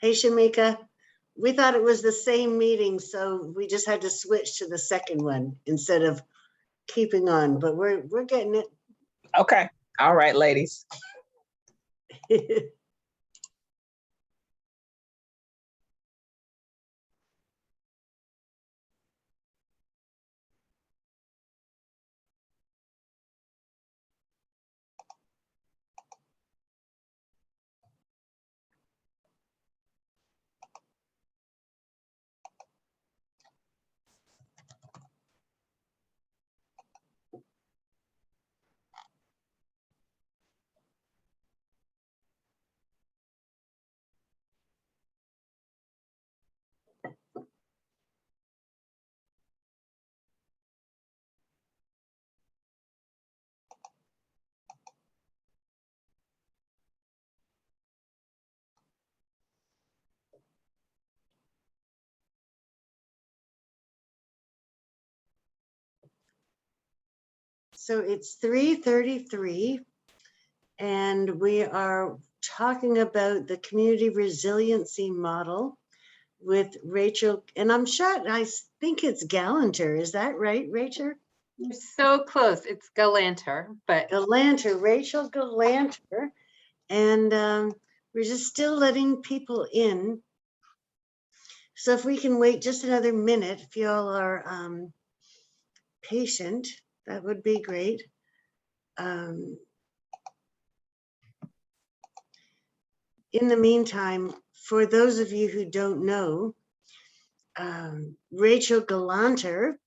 Hey, Shamika, we thought it was the same meeting, so we just had to switch to the second one instead of keeping on, but we're getting it. Okay. All right, ladies. So it's 3:33, and we are talking about the community resiliency model with Rachel, and I'm sure, I think it's Gallanter. Is that right, Rachel? You're so close. It's Gallanter, but Gallanter, Rachel Gallanter. And we're just still letting people in. So if we can wait just another minute, if you all are patient, that would be great. In the meantime, for those of you who don't know, Rachel Gallanter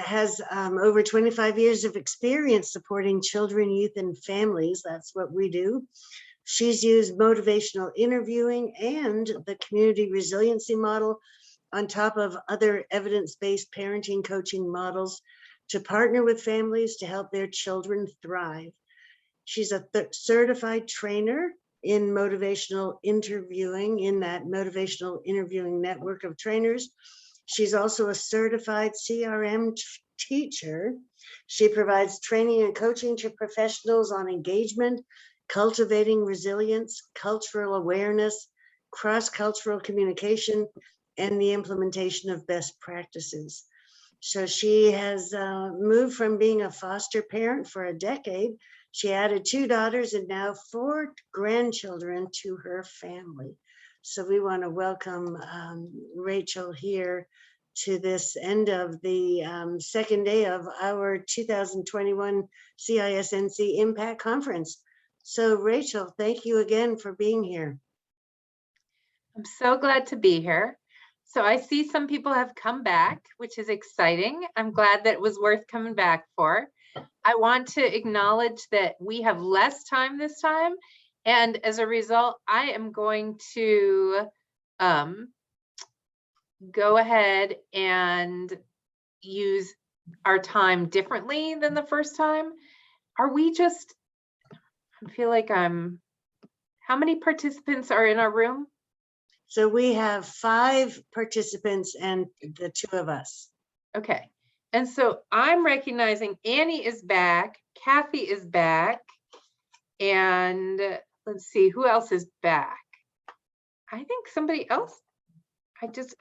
has over 25 years of experience supporting children, youth, and families. That's what we do. She's used motivational interviewing and the community resiliency model on top of other evidence-based parenting coaching models to partner with families to help their children thrive. She's a certified trainer in motivational interviewing in that motivational interviewing network of trainers. She's also a certified CRM teacher. She provides training and coaching to professionals on engagement, cultivating resilience, cultural awareness, cross-cultural communication, and the implementation of best practices. So she has moved from being a foster parent for a decade. She added 2 daughters and now 4 grandchildren to her family. So we want to welcome Rachel here to this end of the second day of our 2021 CISNC Impact Conference. So Rachel, thank you again for being here. I'm so glad to be here. So I see some people have come back, which is exciting. I'm glad that it was worth coming back for. I want to acknowledge that we have less time this time. And as a result, I am going to go ahead and use our time differently than the first time. Are we just, I feel like how many participants are in our room? So we have 5 participants and the 2 of us. Okay. And so I'm recognizing Annie is back, Kathy is back, and let's see, who else is back? I think somebody else.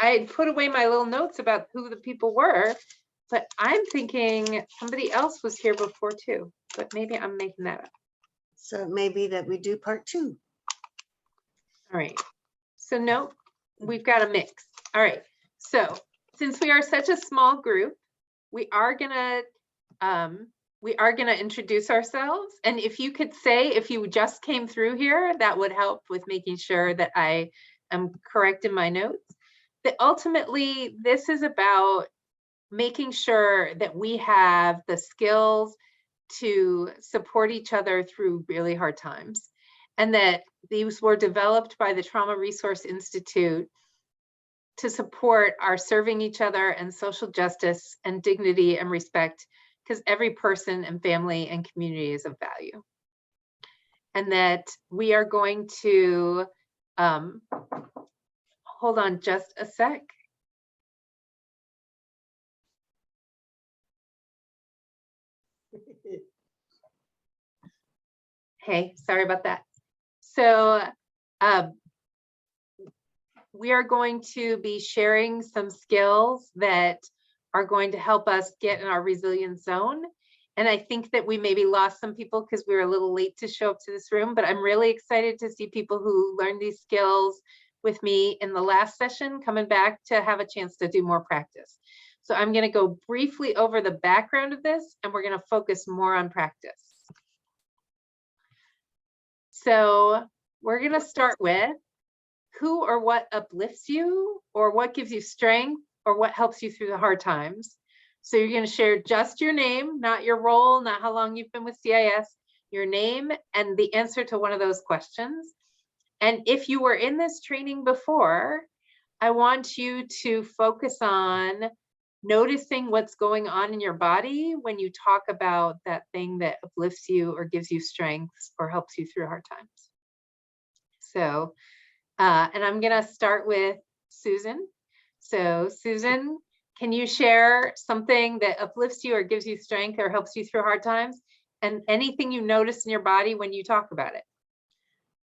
I had put away my little notes about who the people were, but I'm thinking somebody else was here before too, but maybe I'm making that up. So it may be that we do part 2. All right. So no, we've got a mix. All right. So since we are such a small group, we are gonna introduce ourselves. And if you could say, if you just came through here, that would help with making sure that I am correct in my notes. That ultimately, this is about making sure that we have the skills to support each other through really hard times. And that these were developed by the Trauma Resource Institute to support our serving each other and social justice and dignity and respect, because every person and family and community is of value. And that we are going to, hold on just a sec. Hey, sorry about that. So we are going to be sharing some skills that are going to help us get in our resilience zone. And I think that we maybe lost some people because we were a little late to show up to this room, but I'm really excited to see people who learned these skills with me in the last session coming back to have a chance to do more practice. So I'm going to go briefly over the background of this, and we're going to focus more on practice. So we're going to start with who or what uplifts you, or what gives you strength, or what helps you through the hard times. So you're going to share just your name, not your role, not how long you've been with CIS, your name and the answer to one of those questions. And if you were in this training before, I want you to focus on noticing what's going on in your body when you talk about that thing that uplifts you or gives you strength or helps you through hard times. So, and I'm going to start with Susan. So Susan, can you share something that uplifts you or gives you strength or helps you through hard times, and anything you notice in your body when you talk about it?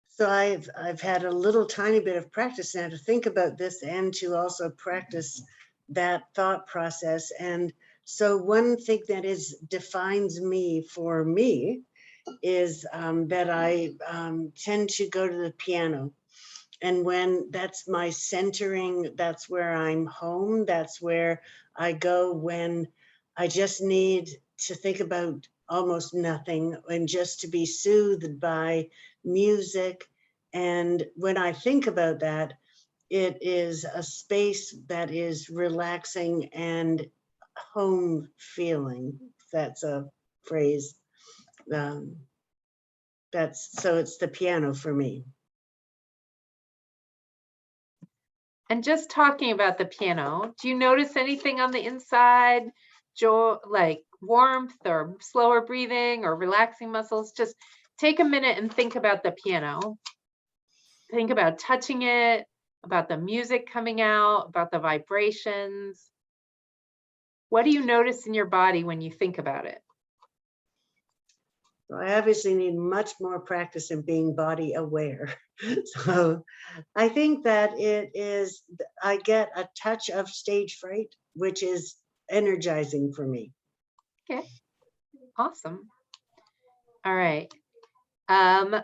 So I've had a little tiny bit of practice now to think about this and to also practice that thought process. And so one thing that defines me for me is that I tend to go to the piano. And when that's my centering, that's where I'm home. That's where I go when I just need to think about almost nothing and just to be soothed by music. And when I think about that, it is a space that is relaxing and home feeling. That's a phrase. So it's the piano for me. And just talking about the piano, do you notice anything on the inside, joy, like warmth or slower breathing or relaxing muscles? Just take a minute and think about the piano. Think about touching it, about the music coming out, about the vibrations. What do you notice in your body when you think about it? So I obviously need much more practice in being body aware. So I think that I get a touch of stage fright, which is energizing for me. Okay, awesome. All right. I'm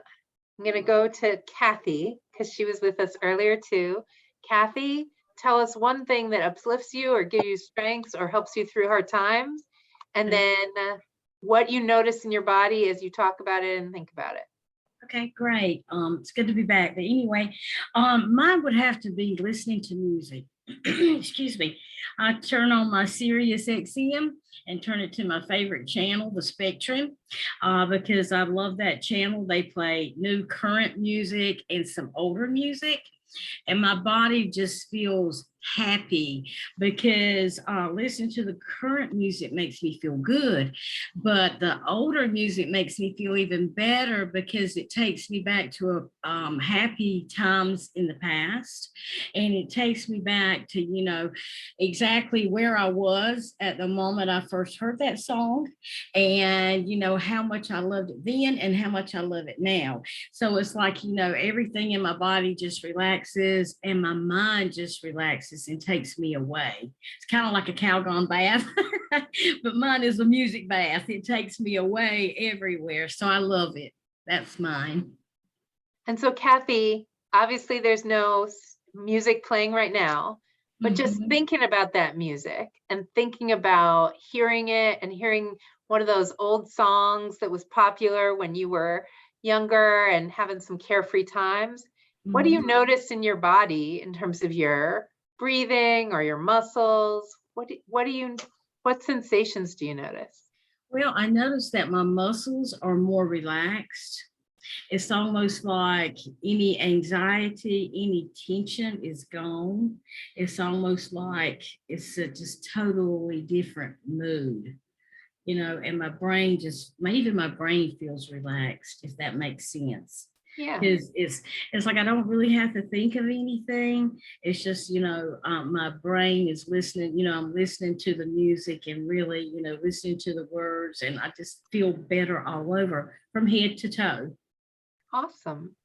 gonna go to Kathy because she was with us earlier too. Kathy, tell us one thing that uplifts you or gives you strengths or helps you through hard times. And then what you notice in your body as you talk about it and think about it. Okay, great. It's good to be back. But anyway, mine would have to be listening to music. Excuse me. I turn on my Sirius XM and turn it to my favorite channel, the Spectrum, because I love that channel. They play new current music and some older music. And my body just feels happy because listening to the current music makes me feel good, but the older music makes me feel even better because it takes me back to happy times in the past, and it takes me back to, you know, exactly where I was at the moment I first heard that song, and you know how much I loved it then and how much I love it now. So it's like, you know, everything in my body just relaxes and my mind just relaxes and takes me away. It's kind of like a Calgon bath, but mine is a music bath. It takes me away everywhere. So I love it. That's mine. And so Kathy, obviously there's no music playing right now, but just thinking about that music and thinking about hearing it and hearing one of those old songs that was popular when you were younger and having some carefree times. What do you notice in your body in terms of your breathing or your muscles? What sensations do you notice? Well, I noticed that my muscles are more relaxed. It's almost like any anxiety, any tension is gone. It's almost like it's a just totally different mood, you know, and my brain even my brain feels relaxed, if that makes sense. Yeah. Because it's like I don't really have to think of anything. It's just, you know, my brain is listening, you know, I'm listening to the music and really, you know, listening to the words, and I just feel better all over from head to toe. Awesome.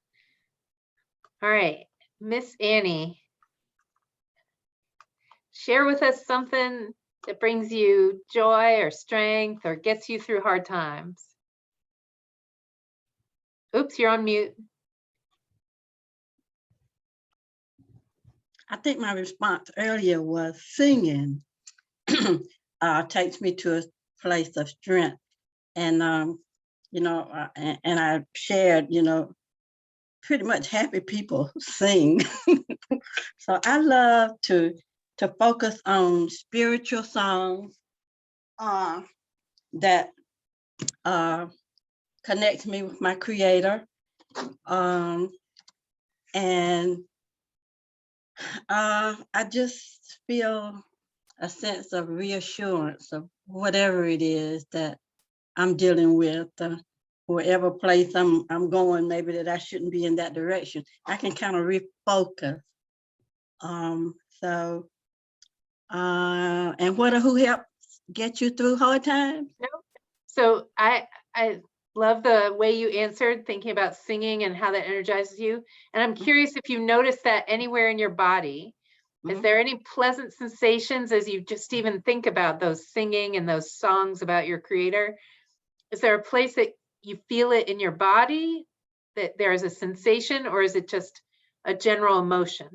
All right, Miss Annie, share with us something that brings you joy or strength or gets you through hard times. Oops, you're on mute. I think my response earlier was singing takes me to a place of strength. And, and I shared, pretty much happy people sing. So I love to focus on spiritual songs that connect me with my creator. And I just feel a sense of reassurance of whatever it is that I'm dealing with, wherever place I'm going, maybe that I shouldn't be in that direction. I can kind of refocus. And who helps get you through hard times? So I love the way you answered, thinking about singing and how that energizes you. And I'm curious if you notice that anywhere in your body. Is there any pleasant sensations as you just even think about those singing and those songs about your creator? Is there a place that you feel it in your body, that there is a sensation, or is it just a general emotion?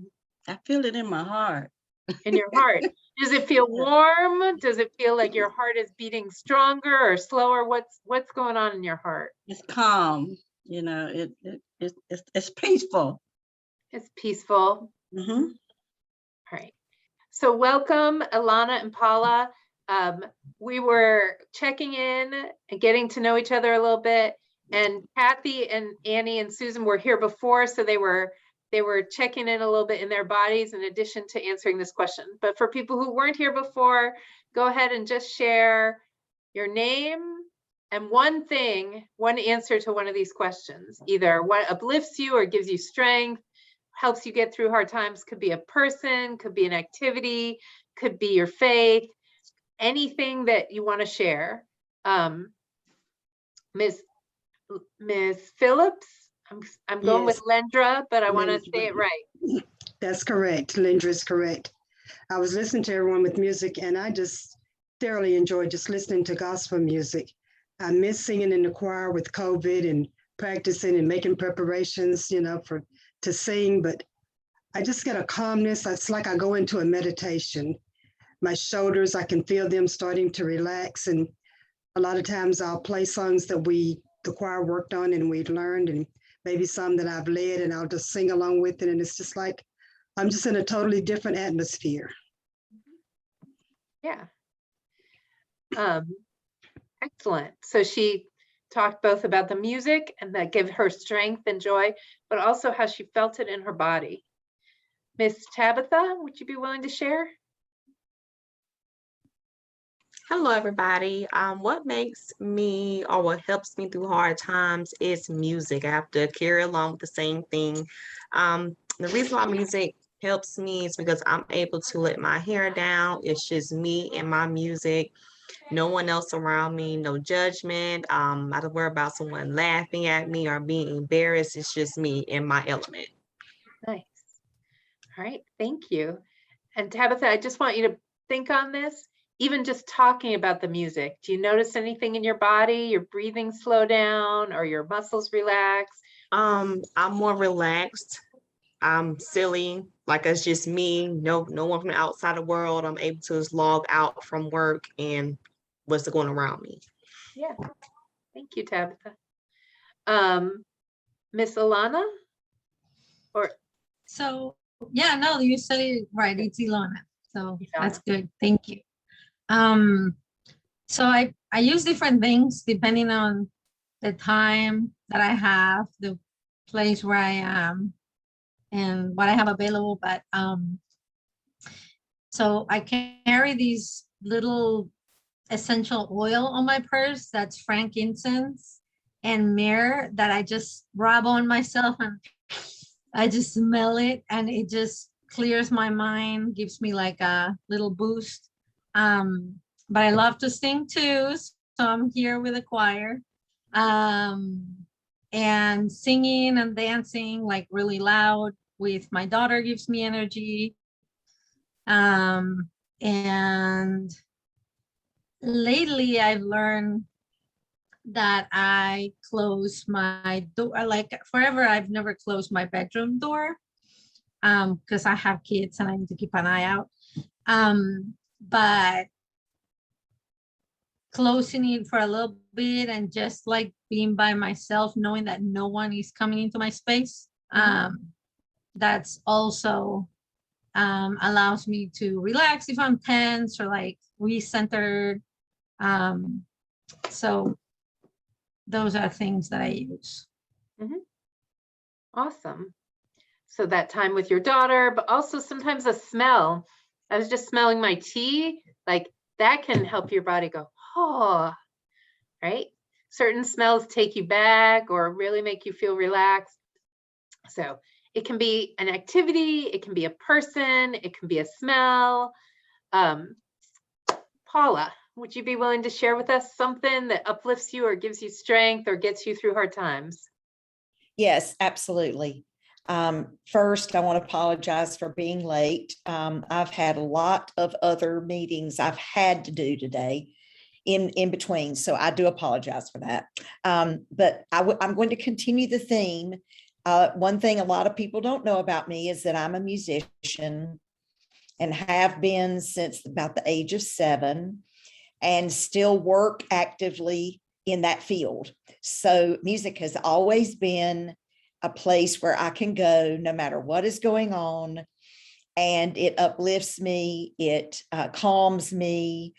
I feel it in my heart. In your heart. Does it feel warm? Does it feel like your heart is beating stronger or slower? What's going on in your heart? It's calm, it's peaceful. It's peaceful. Mm-hmm. All right. So welcome, Ilana and Paula. We were checking in and getting to know each other a little bit. And Kathy and Annie and Susan were here before, so they were checking in a little bit in their bodies in addition to answering this question. But for people who weren't here before, go ahead and just share your name and one answer to one of these questions. Either what uplifts you or gives you strength, helps you get through hard times. Could be a person, could be an activity, could be your faith, anything that you want to share. Miss Phillips, I'm going with Lendra, but I want to say it right. That's correct. Lindra is correct. I was listening to everyone with music, and I just thoroughly enjoyed just listening to gospel music. I miss singing in the choir with COVID and practicing and making preparations, to sing, but I just get a calmness. It's like I go into a meditation. My shoulders, I can feel them starting to relax. And a lot of times I'll play songs that the choir worked on and we learned, and maybe some that I've led, and I'll just sing along with it. And it's just like, I'm just in a totally different atmosphere. Yeah. Excellent. So she talked both about the music and that gave her strength and joy, but also how she felt it in her body. Miss Tabitha, would you be willing to share? Hello, everybody. What makes me or what helps me through hard times is music. I have to carry along with the same thing. The reason why music helps me is because I'm able to let my hair down. It's just me and my music. No one else around me, no judgment. I don't worry about someone laughing at me or being embarrassed. It's just me in my element. Nice. All right, thank you. And Tabitha, I just want you to think on this, even just talking about the music. Do you notice anything in your body, your breathing slow down or your muscles relax? I'm more relaxed. I'm silly, like it's just me, no one from the outside of the world. I'm able to just log out from work and what's going around me. Yeah, thank you, Tabitha. Miss Ilana? Yeah, no, you said it right. It's Ilana. So Ilana. That's good. Thank you. So I use different things depending on the time that I have, the place where I am, and what I have available. But so I carry these little essential oil on my purse. That's frankincense and myrrh that I just rub on myself, and I just smell it, and it just clears my mind, gives me like a little boost. But I love to sing too, so I'm here with a choir, and singing and dancing like really loud with my daughter gives me energy. And lately I've learned that I close my door, like forever, I've never closed my bedroom door because I have kids and I need to keep an eye out. But closing it for a little bit and just like being by myself, knowing that no one is coming into my space, that's also allows me to relax if I'm tense or like recentered. So those are things that I use. Awesome. So that time with your daughter, but also sometimes a smell. I was just smelling my tea, like that can help your body go, oh, right? Certain smells take you back or really make you feel relaxed. So it can be an activity, it can be a person, it can be a smell. Paula, would you be willing to share with us something that uplifts you or gives you strength or gets you through hard times? Yes, absolutely. First, I want to apologize for being late. I've had a lot of other meetings I've had to do today in between, so I do apologize for that. But I'm going to continue the theme. One thing a lot of people don't know about me is that I'm a musician and have been since about the age of 7 and still work actively in that field. So music has always been a place where I can go no matter what is going on, and it uplifts me, it calms me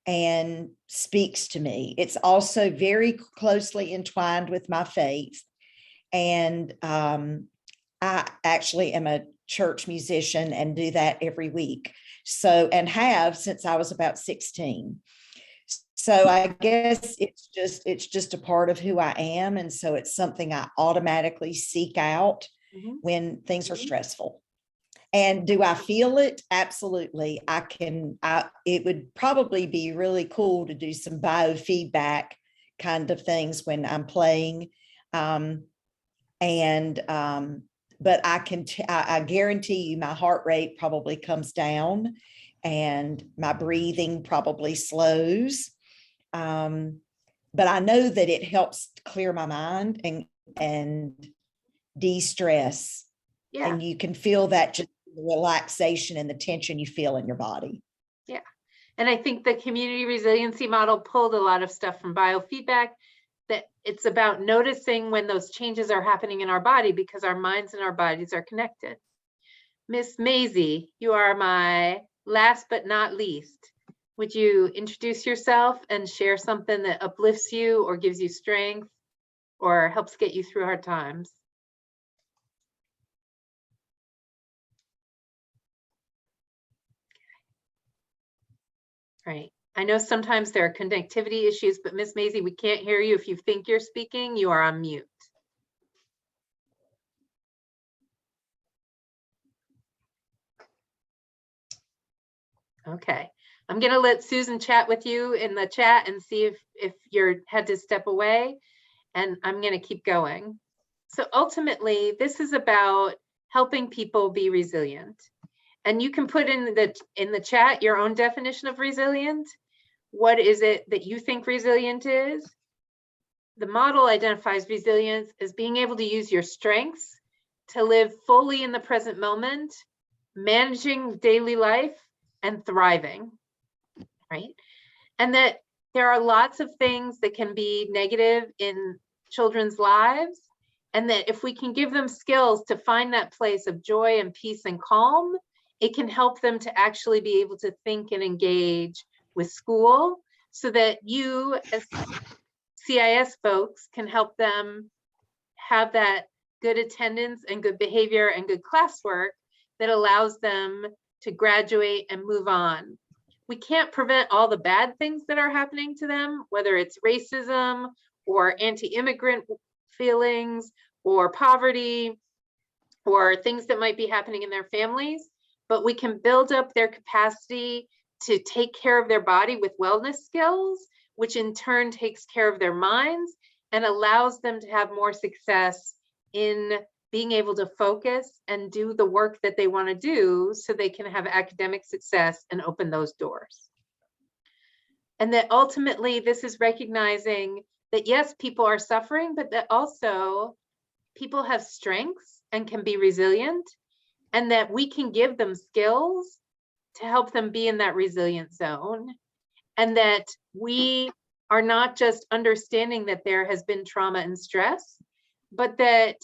and speaks to me. It's also very closely entwined with my faith. And I actually am a church musician and do that every week. So, and have since I was about 16. So I guess it's just a part of who I am. And so it's something I automatically seek out when things are stressful. And do I feel it? Absolutely. It would probably be really cool to do some biofeedback kind of things when I'm playing. But I guarantee you my heart rate probably comes down and my breathing probably slows. But I know that it helps clear my mind and de-stress. Yeah. And you can feel that just the relaxation and the tension you feel in your body. Yeah. And I think the community resiliency model pulled a lot of stuff from biofeedback, that it's about noticing when those changes are happening in our body because our minds and our bodies are connected. Miss Maisie, you are my last but not least. Would you introduce yourself and share something that uplifts you or gives you strength or helps get you through hard times? Right. I know sometimes there are connectivity issues, but Miss Maisie, we can't hear you. If you think you're speaking, you are on mute. Okay. I'm going to let Susan chat with you in the chat and see if you're had to step away, and I'm going to keep going. So ultimately, this is about helping people be resilient. And you can put in the chat your own definition of resilient. What is it that you think resilient is? The model identifies resilience as being able to use your strengths to live fully in the present moment, managing daily life, and thriving, right? And that there are lots of things that can be negative in children's lives, and that if we can give them skills to find that place of joy and peace and calm, it can help them to actually be able to think and engage with school, so that you as CIS folks can help them have that good attendance and good behavior and good classwork that allows them to graduate and move on. We can't prevent all the bad things that are happening to them, whether it's racism or anti-immigrant feelings or poverty or things that might be happening in their families, but we can build up their capacity to take care of their body with wellness skills, which in turn takes care of their minds and allows them to have more success in being able to focus and do the work that they want to do so they can have academic success and open those doors. And that ultimately this is recognizing that yes, people are suffering, but that also people have strengths and can be resilient, and that we can give them skills to help them be in that resilient zone. And that we are not just understanding that there has been trauma and stress, but that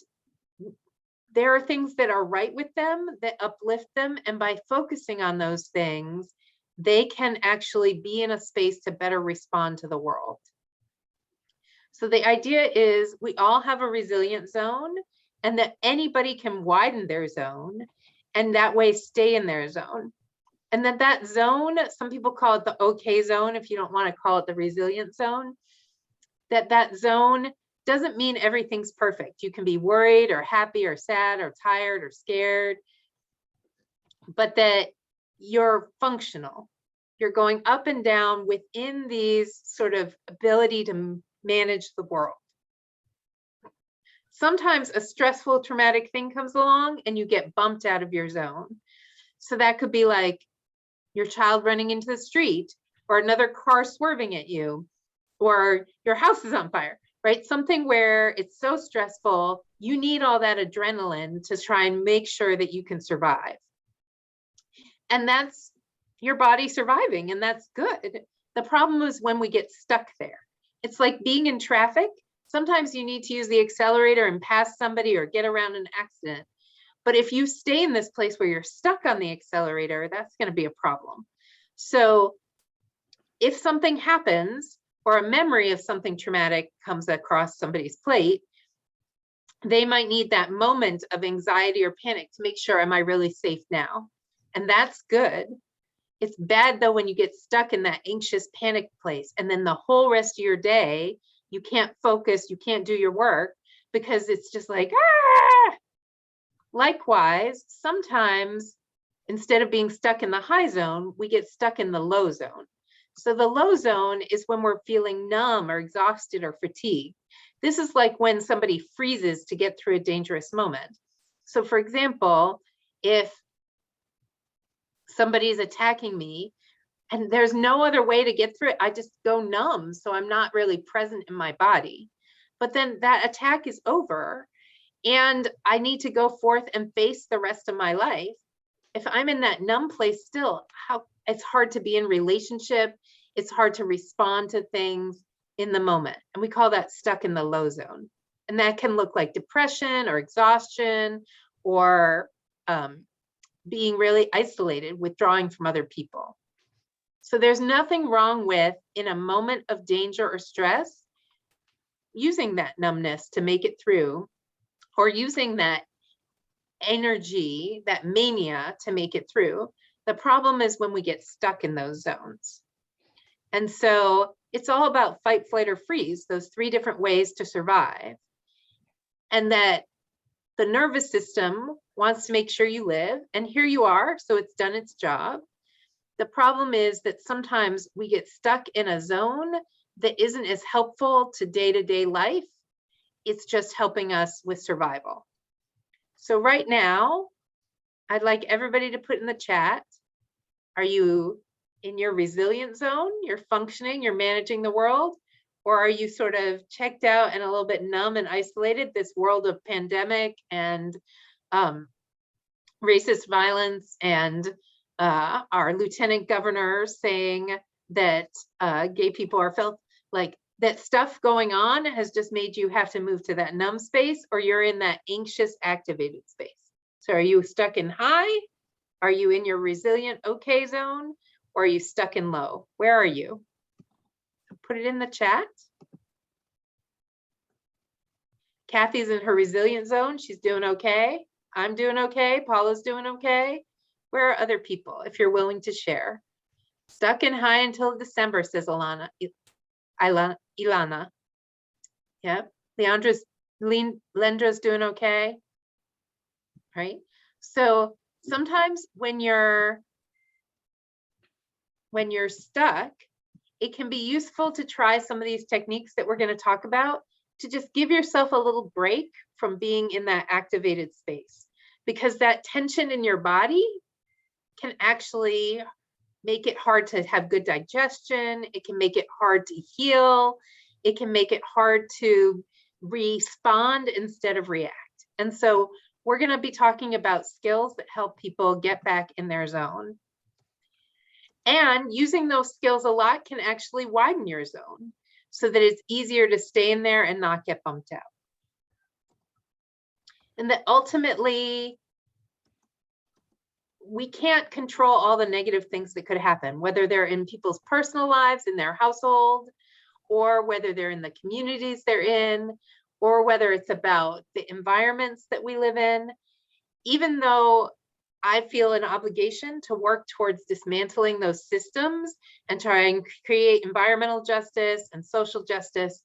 there are things that are right with them that uplift them. And by focusing on those things, they can actually be in a space to better respond to the world. So the idea is we all have a resilient zone, and that anybody can widen their zone and that way stay in their zone. And that zone, some people call it the okay zone, if you don't want to call it the resilient zone, that zone doesn't mean everything's perfect. You can be worried or happy or sad or tired or scared, but that you're functional. You're going up and down within these sort of ability to manage the world. Sometimes a stressful, traumatic thing comes along and you get bumped out of your zone. So that could be like your child running into the street, or another car swerving at you, or your house is on fire, right? Something where it's so stressful, you need all that adrenaline to try and make sure that you can survive. And that's your body surviving, and that's good. The problem is when we get stuck there. It's like being in traffic. Sometimes you need to use the accelerator and pass somebody or get around an accident. But if you stay in this place where you're stuck on the accelerator, that's going to be a problem. So if something happens, or a memory of something traumatic comes across somebody's plate, they might need that moment of anxiety or panic to make sure, am I really safe now? And that's good. It's bad though when you get stuck in that anxious panic place, and then the whole rest of your day, you can't focus, you can't do your work because it's just like, ah! Likewise, sometimes instead of being stuck in the high zone, we get stuck in the low zone. So the low zone is when we're feeling numb or exhausted or fatigued. This is like when somebody freezes to get through a dangerous moment. So for example, if somebody's attacking me and there's no other way to get through it, I just go numb. So I'm not really present in my body. But then that attack is over and I need to go forth and face the rest of my life. If I'm in that numb place still, it's hard to be in relationship. It's hard to respond to things in the moment. And we call that stuck in the low zone. And that can look like depression or exhaustion, or being really isolated, withdrawing from other people. So there's nothing wrong with, in a moment of danger or stress, using that numbness to make it through, or using that energy, that mania to make it through. The problem is when we get stuck in those zones. And so it's all about fight, flight, or freeze, those three different ways to survive. And that the nervous system wants to make sure you live, and here you are, so it's done its job. The problem is that sometimes we get stuck in a zone that isn't as helpful to day-to-day life. It's just helping us with survival. So right now, I'd like everybody to put in the chat, are you in your resilient zone? You're functioning, you're managing the world? Or are you sort of checked out and a little bit numb and isolated, this world of pandemic and racist violence, and our lieutenant governor saying that gay people are felt like that stuff going on has just made you have to move to that numb space, or you're in that anxious activated space? So are you stuck in high? Are you in your resilient okay zone? Or are you stuck in low? Where are you? Put it in the chat. Kathy's in her resilient zone. She's doing okay. I'm doing okay. Paula's doing okay. Where are other people, if you're willing to share? Stuck in high until December, says Ilana. Yep. Lendra's doing okay. Right? So sometimes when you're stuck, it can be useful to try some of these techniques that we're going to talk about to just give yourself a little break from being in that activated space, because that tension in your body can actually make it hard to have good digestion. It can make it hard to heal. It can make it hard to respond instead of react. And so we're going to be talking about skills that help people get back in their zone. And using those skills a lot can actually widen your zone so that it's easier to stay in there and not get bumped out. And that ultimately, we can't control all the negative things that could happen, whether they're in people's personal lives, in their household, or whether they're in the communities they're in, or whether it's about the environments that we live in. Even though I feel an obligation to work towards dismantling those systems and try and create environmental justice and social justice,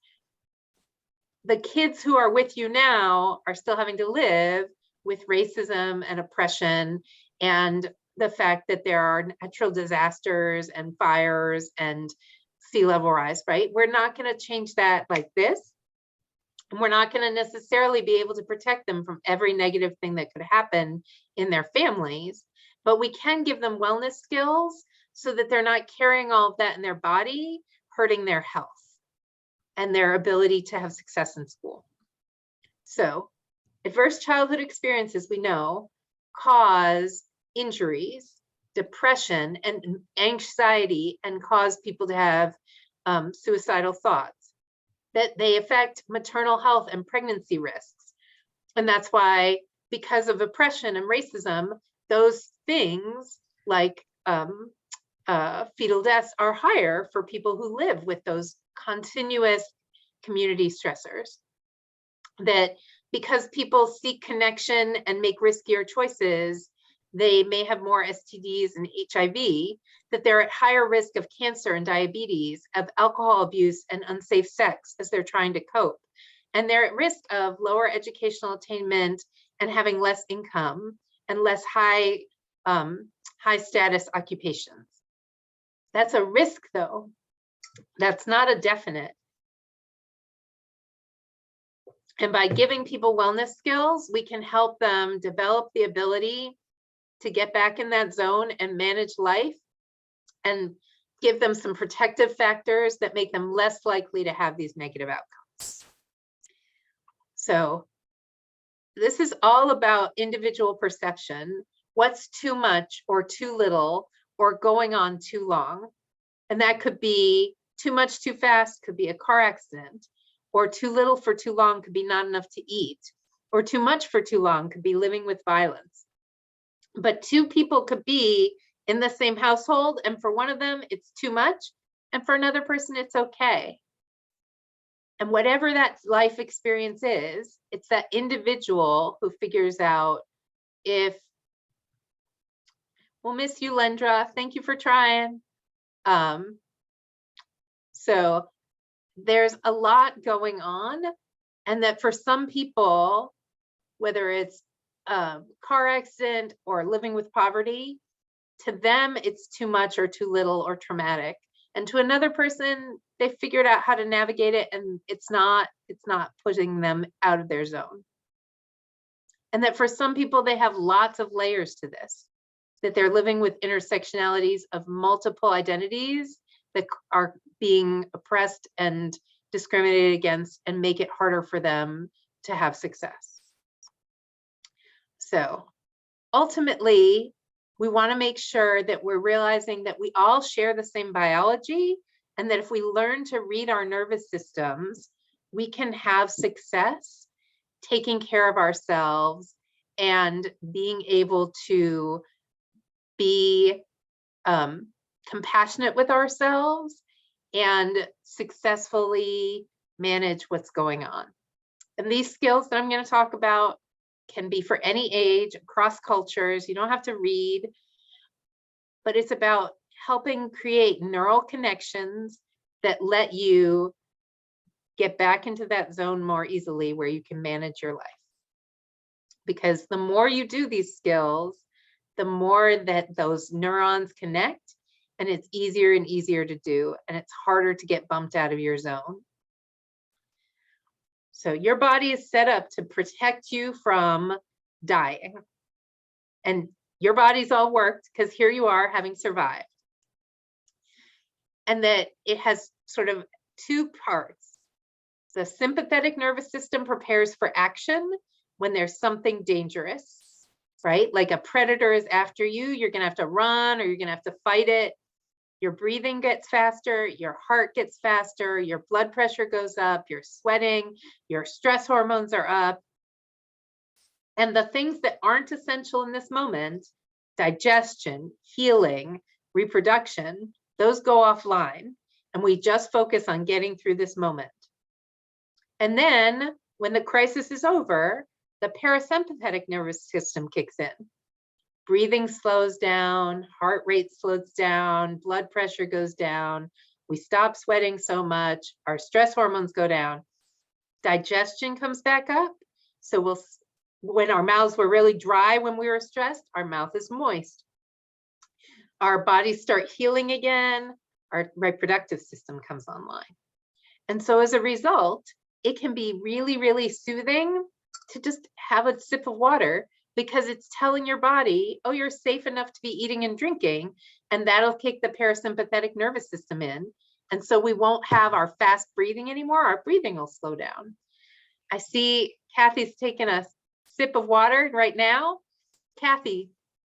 the kids who are with you now are still having to live with racism and oppression and the fact that there are natural disasters and fires and sea level rise, right? We're not going to change that like this. And we're not going to necessarily be able to protect them from every negative thing that could happen in their families, but we can give them wellness skills so that they're not carrying all of that in their body, hurting their health and their ability to have success in school. So adverse childhood experiences, we know, cause injuries, depression, and anxiety, and cause people to have suicidal thoughts. That they affect maternal health and pregnancy risks. And that's why, because of oppression and racism, those things like fetal deaths are higher for people who live with those continuous community stressors. That because people seek connection and make riskier choices, they may have more STDs and HIV, that they're at higher risk of cancer and diabetes, of alcohol abuse and unsafe sex as they're trying to cope. And they're at risk of lower educational attainment and having less income and less high status occupations. That's a risk though. That's not a definite. And by giving people wellness skills, we can help them develop the ability to get back in that zone and manage life, and give them some protective factors that make them less likely to have these negative outcomes. So this is all about individual perception. What's too much or too little or going on too long? And that could be too much too fast, could be a car accident, or too little for too long could be not enough to eat, or too much for too long could be living with violence. But two people could be in the same household, and for one of them, it's too much, and for another person, it's okay. And whatever that life experience is, it's that individual who figures out if, we'll miss you, Lendra. Thank you for trying. So there's a lot going on, and that for some people, whether it's car accident or living with poverty, to them it's too much or too little or traumatic, and to another person they figured out how to navigate it and it's not pushing them out of their zone. And that for some people they have lots of layers to this, that they're living with intersectionalities of multiple identities that are being oppressed and discriminated against and make it harder for them to have success. So ultimately, we want to make sure that we're realizing that we all share the same biology, and that if we learn to read our nervous systems, we can have success taking care of ourselves and being able to be compassionate with ourselves and successfully manage what's going on. And these skills that I'm going to talk about can be for any age, across cultures. You don't have to read, but it's about helping create neural connections that let you get back into that zone more easily where you can manage your life. Because the more you do these skills, the more that those neurons connect, and it's easier and easier to do, and it's harder to get bumped out of your zone. So your body is set up to protect you from dying. And your body's all worked because here you are having survived. And that it has sort of two parts. The sympathetic nervous system prepares for action when there's something dangerous, right? Like a predator is after you, you're gonna have to run or you're gonna have to fight it. Your breathing gets faster, your heart gets faster, your blood pressure goes up, you're sweating, your stress hormones are up. And the things that aren't essential in this moment, digestion, healing, reproduction, those go offline. And we just focus on getting through this moment. And then when the crisis is over, the parasympathetic nervous system kicks in. Breathing slows down, heart rate slows down, blood pressure goes down. We stop sweating so much, our stress hormones go down. Digestion comes back up. So when our mouths were really dry when we were stressed, our mouth is moist. Our bodies start healing again, our reproductive system comes online. And so as a result, it can be really, really soothing to just have a sip of water because it's telling your body, oh, you're safe enough to be eating and drinking, and that'll kick the parasympathetic nervous system in. And so we won't have our fast breathing anymore. Our breathing will slow down. I see Kathy's taking a sip of water right now. Kathy,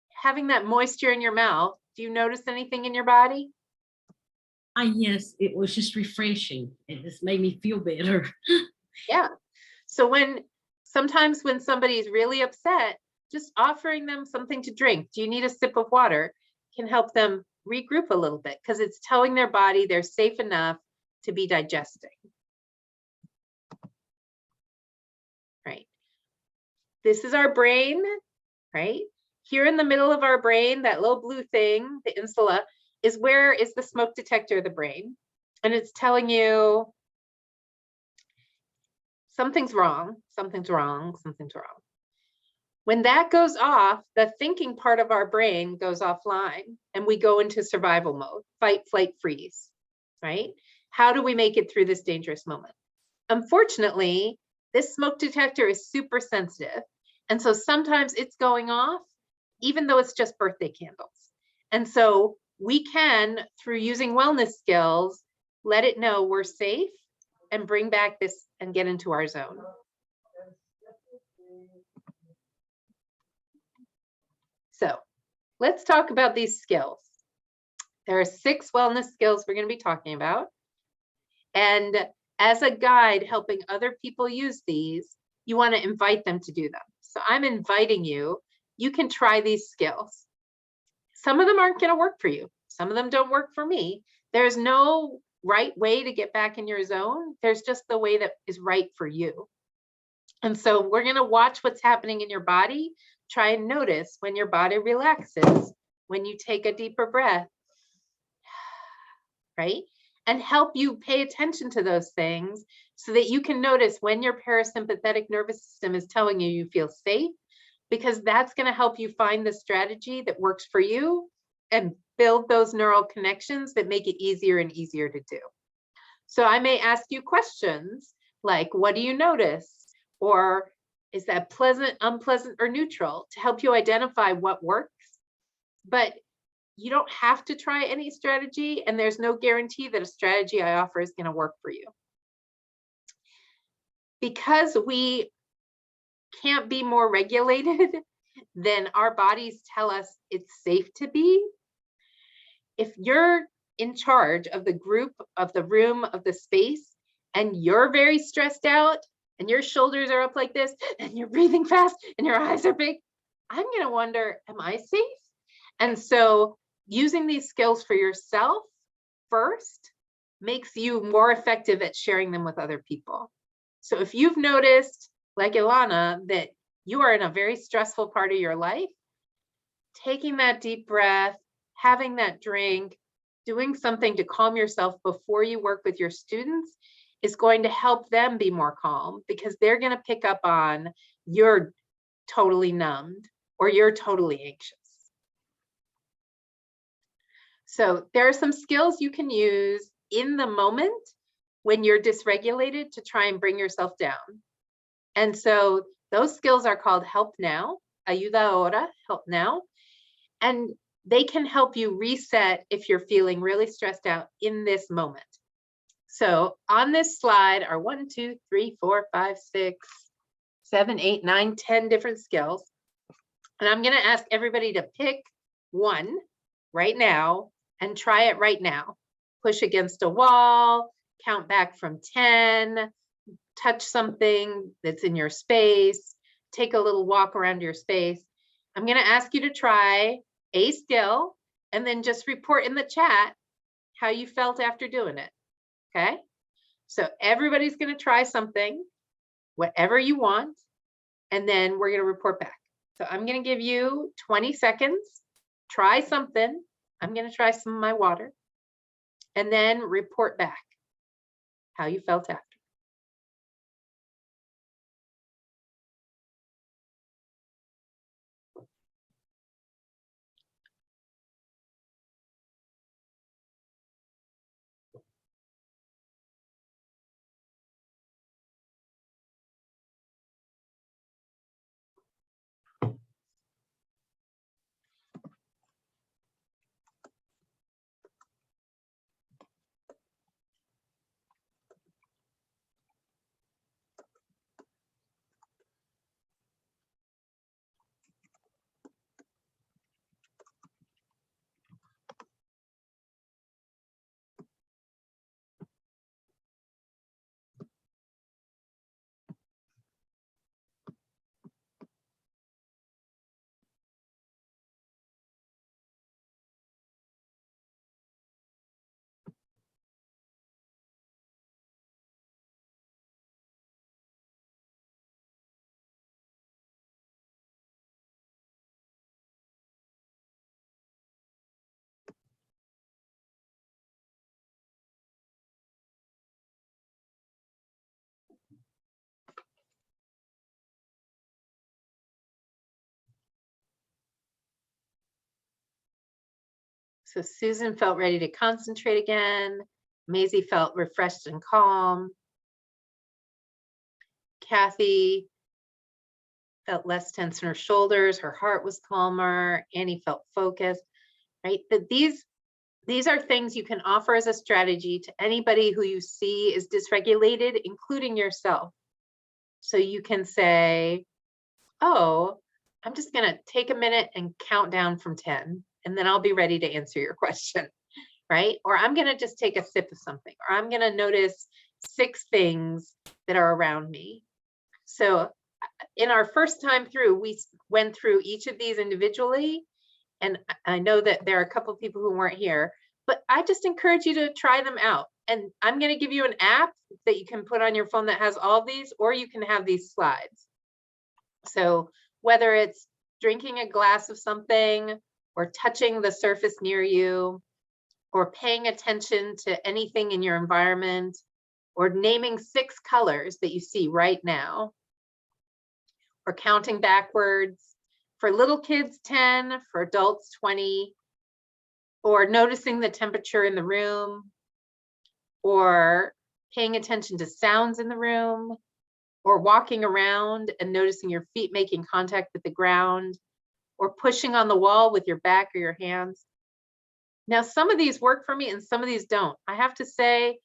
having that moisture in your mouth, do you notice anything in your body? Yes, it was just refreshing. It just made me feel better. Yeah. So sometimes when somebody's really upset, just offering them something to drink, do you need a sip of water, can help them regroup a little bit because it's telling their body they're safe enough to be digesting. Right. This is our brain, right? Here in the middle of our brain, that little blue thing, the insula, is where is the smoke detector of the brain. And it's telling you something's wrong, something's wrong, something's wrong. When that goes off, the thinking part of our brain goes offline and we go into survival mode, fight, flight, freeze, right? How do we make it through this dangerous moment? Unfortunately, this smoke detector is super sensitive. And so sometimes it's going off, even though it's just birthday candles. And so we can, through using wellness skills, let it know we're safe and bring back this and get into our zone. So let's talk about these skills. There are 6 wellness skills we're going to be talking about. And as a guide helping other people use these, you want to invite them to do them. So I'm inviting you, you can try these skills. Some of them aren't going to work for you. Some of them don't work for me. There's no right way to get back in your zone. There's just the way that is right for you. And so we're going to watch what's happening in your body. Try and notice when your body relaxes, when you take a deeper breath, right? And help you pay attention to those things so that you can notice when your parasympathetic nervous system is telling you you feel safe, because that's going to help you find the strategy that works for you and build those neural connections that make it easier and easier to do. So I may ask you questions like, what do you notice? Or is that pleasant, unpleasant, or neutral, to help you identify what works? But you don't have to try any strategy, and there's no guarantee that a strategy I offer is going to work for you. Because we can't be more regulated than our bodies tell us it's safe to be, if you're in charge of the group, of the room, of the space, and you're very stressed out, and your shoulders are up like this, and you're breathing fast, and your eyes are big, I'm going to wonder, am I safe? And so using these skills for yourself first makes you more effective at sharing them with other people. So if you've noticed, like Ilana, that you are in a very stressful part of your life, taking that deep breath, having that drink, doing something to calm yourself before you work with your students is going to help them be more calm, because they're going to pick up on you're totally numbed or you're totally anxious. So there are some skills you can use in the moment when you're dysregulated to try and bring yourself down. And so those skills are called help now, ayuda ahora, help now. And they can help you reset if you're feeling really stressed out in this moment. So on this slide are 1, 2, 3, 4, 5, 6, 7, 8, 9, 10 different skills. And I'm going to ask everybody to pick one right now and try it right now. Push against a wall, count back from 10, touch something that's in your space, take a little walk around your space. I'm going to ask you to try a skill and then just report in the chat how you felt after doing it. Okay, so everybody's going to try something, whatever you want, and then we're going to report back. So I'm going to give you 20 seconds, try something. I'm going to try some of my water and then report back how you felt after. So Susan felt ready to concentrate again. Maisie felt refreshed and calm. Kathy felt less tense in her shoulders. Her heart was calmer. Annie felt focused, right? That these are things you can offer as a strategy to anybody who you see is dysregulated, including yourself. So you can say, oh, I'm just going to take a minute and count down from 10, and then I'll be ready to answer your question, right? Or I'm going to just take a sip of something, or I'm going to notice 6 things that are around me. So in our first time through, we went through each of these individually. And I know that there are a couple of people who weren't here, but I just encourage you to try them out. And I'm going to give you an app that you can put on your phone that has all of these, or you can have these slides. So whether it's drinking a glass of something, or touching the surface near you, or paying attention to anything in your environment, or naming 6 colors that you see right now, or counting backwards. For little kids, 10, for adults, 20, or noticing the temperature in the room, or paying attention to sounds in the room, or walking around and noticing your feet making contact with the ground, or pushing on the wall with your back or your hands. Now, some of these work for me and some of these don't. I have to say,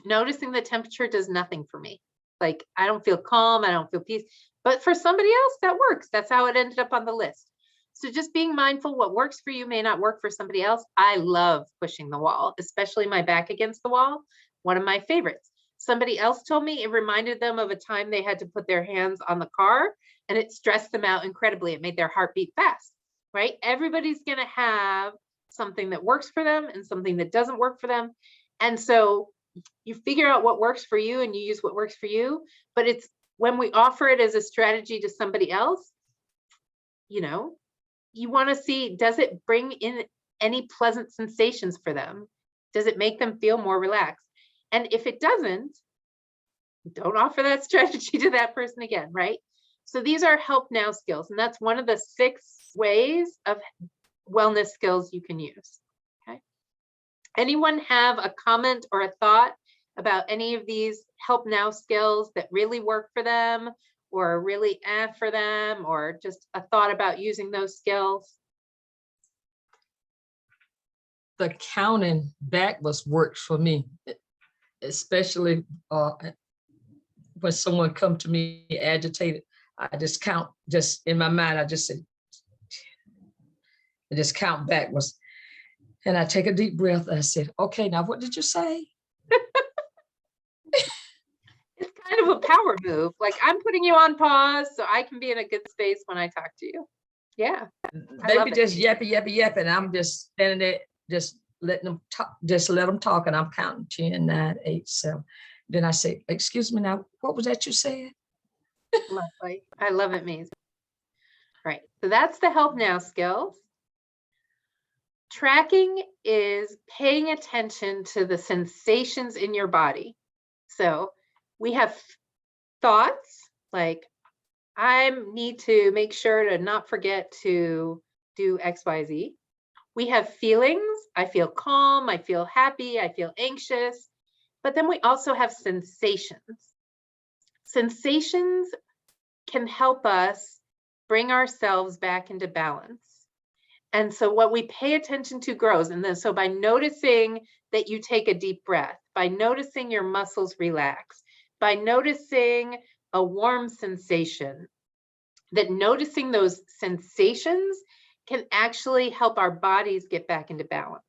noticing the temperature does nothing for me. Like, I don't feel calm, I don't feel peace. But for somebody else, that works. That's how it ended up on the list. So just being mindful, what works for you may not work for somebody else. I love pushing the wall, especially my back against the wall. One of my favorites. Somebody else told me it reminded them of a time they had to put their hands on the car and it stressed them out incredibly. It made their heart beat fast, right? Everybody's going to have something that works for them and something that doesn't work for them. And so you figure out what works for you and you use what works for you. But it's when we offer it as a strategy to somebody else, you know, you want to see, does it bring in any pleasant sensations for them? Does it make them feel more relaxed? And if it doesn't, don't offer that strategy to that person again, right? So these are help now skills. And that's one of the 6 ways of wellness skills you can use. Okay. Anyone have a comment or a thought about any of these help now skills that really work for them or really for them, or just a thought about using those skills? The counting backwards works for me, especially when someone come to me agitated. I just count, just in my mind, I just say, I just count backwards. And I take a deep breath. And I said, okay, now what did you say? It's kind of a power move. Like, I'm putting you on pause so I can be in a good space when I talk to you. Yeah. I love Maybe it. just yappy, and I'm just standing there, just letting them talk, just let them talk, and I'm counting 10, 9, 8, 7. Then I say, excuse me now, what was that you said? Lovely. I love it, Maze. Right. So that's the help now skills. Tracking is paying attention to the sensations in your body. So we have thoughts like, I need to make sure to not forget to do X, Y, Z. We have feelings. I feel calm. I feel happy. I feel anxious. But then we also have sensations. Sensations can help us bring ourselves back into balance. And so what we pay attention to grows. And then so by noticing that you take a deep breath, by noticing your muscles relax, by noticing a warm sensation, that noticing those sensations can actually help our bodies get back into balance.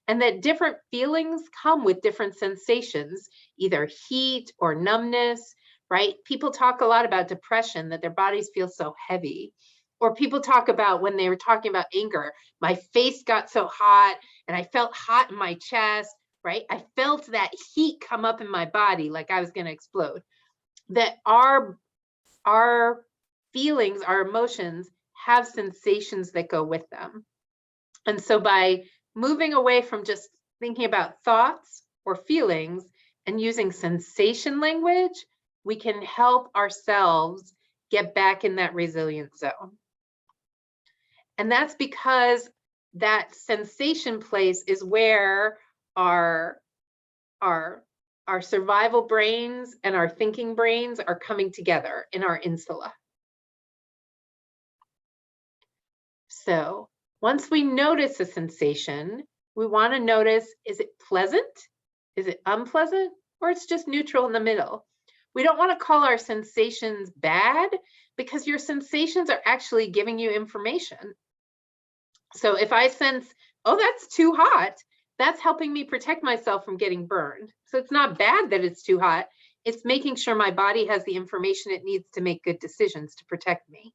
And that different feelings come with different sensations, either heat or numbness, right? People talk a lot about depression, that their bodies feel so heavy. Or people talk about when they were talking about anger, my face got so hot and I felt hot in my chest, right? I felt that heat come up in my body like I was going to explode. That our feelings, our emotions have sensations that go with them. And so by moving away from just thinking about thoughts or feelings and using sensation language, we can help ourselves get back in that resilient zone. And that's because that sensation place is where our survival brains and our thinking brains are coming together in our insula. So once we notice a sensation, we want to notice, is it pleasant? Is it unpleasant? Or it's just neutral in the middle? We don't want to call our sensations bad because your sensations are actually giving you information. So if I sense, oh, that's too hot, that's helping me protect myself from getting burned. So it's not bad that it's too hot. It's making sure my body has the information it needs to make good decisions to protect me.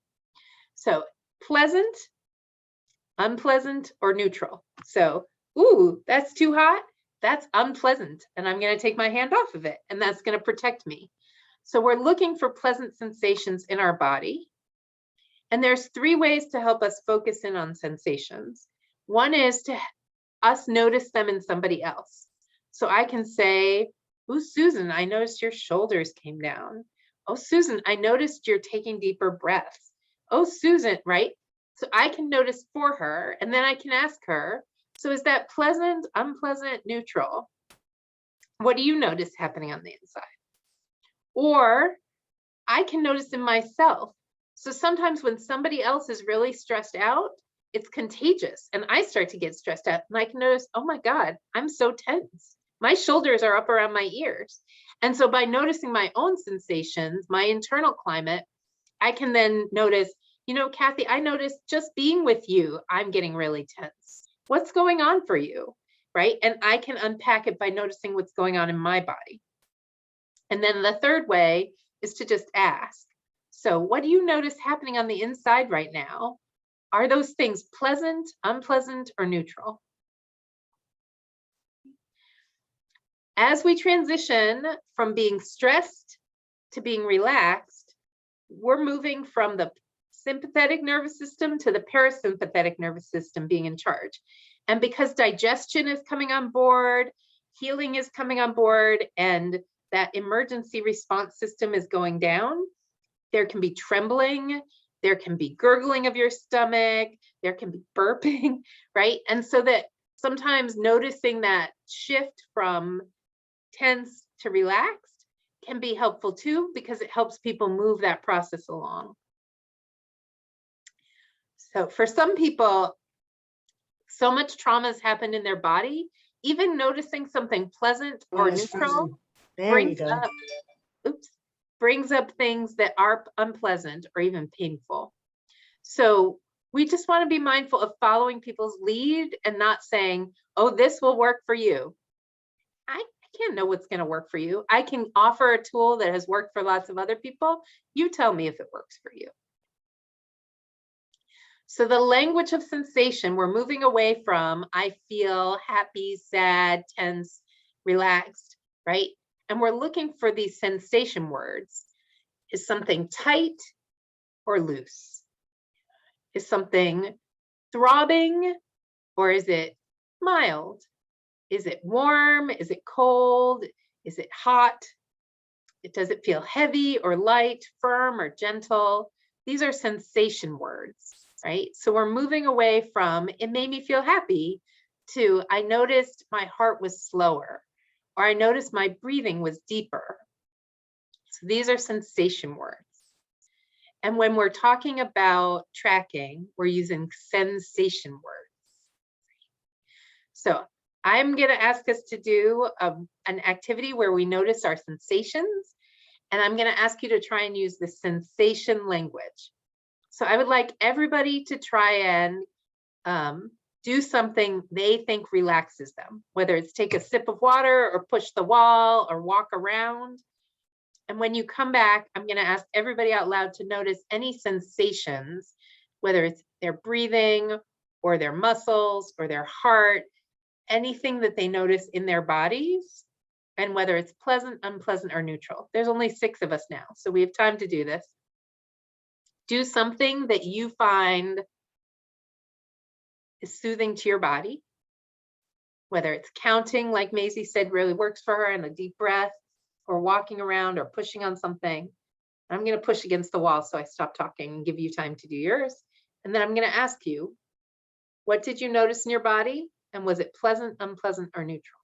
So pleasant, unpleasant, or neutral. So, ooh, that's too hot. That's unpleasant. And I'm going to take my hand off of it. And that's going to protect me. So we're looking for pleasant sensations in our body. And there's 3 ways to help us focus in on sensations. One is to us notice them in somebody else. So I can say, oh, Susan, I noticed your shoulders came down. Oh, Susan, I noticed you're taking deeper breaths. Oh, Susan, right? So I can notice for her, and then I can ask her, so is that pleasant, unpleasant, neutral? What do you notice happening on the inside? Or I can notice in myself. So sometimes when somebody else is really stressed out, it's contagious. And I start to get stressed out and I can notice, oh my God, I'm so tense. My shoulders are up around my ears. And so by noticing my own sensations, my internal climate, I can then notice, you know, Kathy, I noticed just being with you, I'm getting really tense. What's going on for you, right? And I can unpack it by noticing what's going on in my body. And then the third way is to just ask. So what do you notice happening on the inside right now? Are those things pleasant, unpleasant, or neutral? As we transition from being stressed to being relaxed, we're moving from the sympathetic nervous system to the parasympathetic nervous system being in charge. And because digestion is coming on board, healing is coming on board, and that emergency response system is going down, there can be trembling, there can be gurgling of your stomach, there can be burping, right? And so that sometimes noticing that shift from tense to relaxed can be helpful too, because it helps people move that process along. So for some people, so much trauma has happened in their body, even noticing something pleasant or When it's neutral frozen. There you brings go. up, brings up things that are unpleasant or even painful. So we just want to be mindful of following people's lead and not saying, oh, this will work for you. I can't know what's going to work for you. I can offer a tool that has worked for lots of other people. You tell me if it works for you. So the language of sensation, we're moving away from I feel happy, sad, tense, relaxed, right? And we're looking for these sensation words. Is something tight or loose? Is something throbbing or is it mild? Is it warm? Is it cold? Is it hot? Does it feel heavy or light, firm or gentle? These are sensation words, right? So we're moving away from it made me feel happy to I noticed my heart was slower, or I noticed my breathing was deeper. So these are sensation words. And when we're talking about tracking, we're using sensation words. So I'm going to ask us to do an activity where we notice our sensations, and I'm going to ask you to try and use the sensation language. So I would like everybody to try and do something they think relaxes them, whether it's take a sip of water or push the wall or walk around. And when you come back, I'm going to ask everybody out loud to notice any sensations, whether it's their breathing or their muscles or their heart, anything that they notice in their bodies, and whether it's pleasant, unpleasant, or neutral. There's only 6 of us now, so we have time to do this. Do something that you find is soothing to your body, whether it's counting, like Maisie said, really works for her, and a deep breath, or walking around or pushing on something. I'm going to push against the wall so I stop talking and give you time to do yours. And then I'm going to ask you, what did you notice in your body? And was it pleasant, unpleasant, or neutral?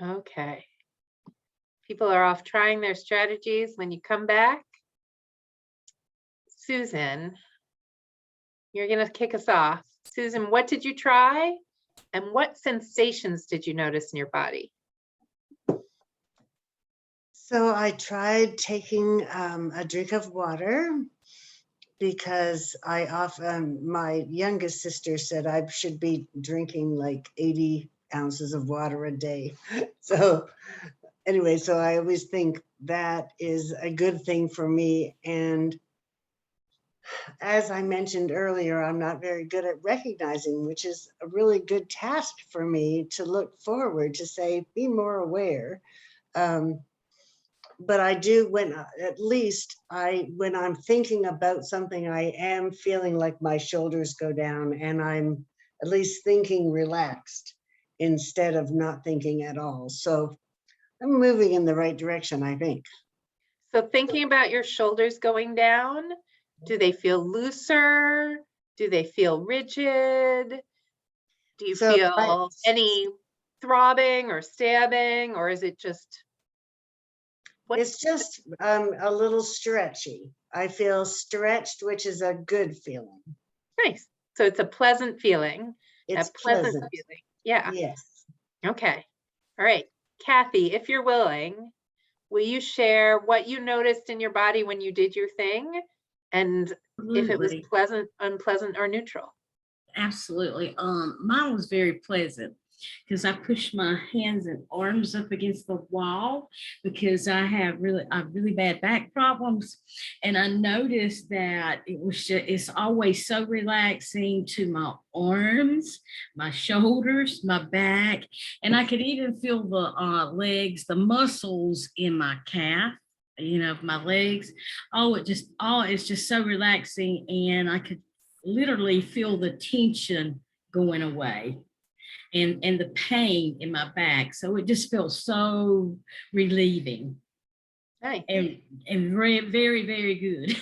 Okay. People are off trying their strategies. When you come back, Susan, you're going to kick us off. Susan, what did you try? And what sensations did you notice in your body? So I tried taking a drink of water because I often, my youngest sister said I should be drinking like 80 ounces of water a day. So anyway, so I always think that is a good thing for me. And as I mentioned earlier, I'm not very good at recognizing, which is a really good task for me to look forward to say, be more aware. But I do when when I'm thinking about something, I am feeling like my shoulders go down and I'm at least thinking relaxed instead of not thinking at all. So I'm moving in the right direction, I think. So thinking about your shoulders going down, do they feel looser? Do they feel rigid? Do you So feel any throbbing or stabbing, or is it just? It's just a little stretchy. I feel stretched, which is a good feeling. Nice. So it's a pleasant feeling. It's a pleasant pleasant. feeling. Yeah. Yes. Okay. All right. Kathy, if you're willing, will you share what you noticed in your body when you did your thing? And if it was Absolutely. pleasant, unpleasant, or neutral? Absolutely. Mine was very pleasant. because I push my hands and arms up against the wall because I have really bad back problems. And I noticed that it's always so relaxing to my arms, my shoulders, my back, and I could even feel the legs, the muscles in my calf, my legs. It's just so relaxing, and I could literally feel the tension going away and the pain in my back. So it just felt so relieving. Nice. And very, very, very good.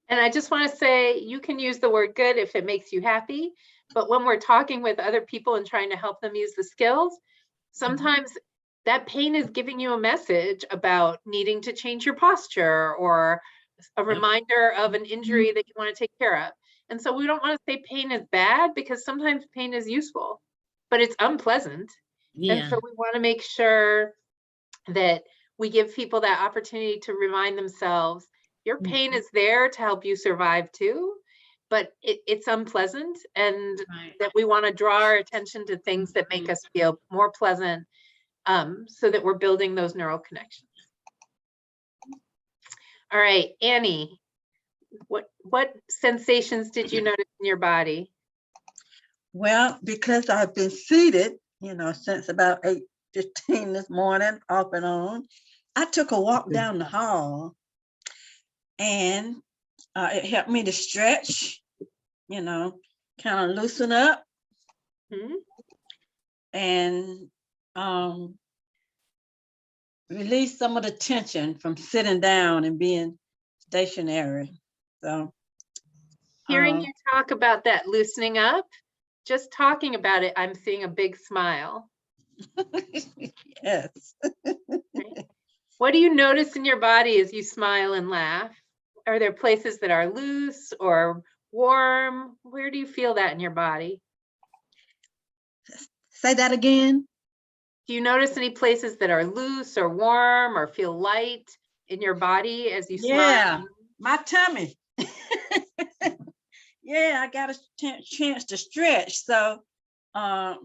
And I just want to say, you can use the word good if it makes you happy, but when we're talking with other people and trying to help them use the skills, sometimes that pain is giving you a message about needing to change your posture or a reminder of an injury that you want to take care of. And so we don't want to say pain is bad, because sometimes pain is useful, but it's unpleasant. Yeah. And so we want to make sure that we give people that opportunity to remind themselves, your pain is there to help you survive too, but it's unpleasant, and that we want to draw our attention to things that make us feel more pleasant, so that we're building those neural connections. All right, Annie, what sensations did you notice in your body? Well, because I've been seated, since about 8:15 this morning, off and on, I took a walk down the hall, and it helped me to stretch, kind of loosen up, and release some of the tension from sitting down and being stationary. So Hearing you talk about that loosening up, just talking about it, I'm seeing a big smile. Yes. Right. What do you notice in your body as you smile and laugh? Are there places that are loose or warm? Where do you feel that in your body? Say that again. Do you notice any places that are loose or warm or feel light in your body as you smile? My tummy. Yeah, I got a chance to stretch. So I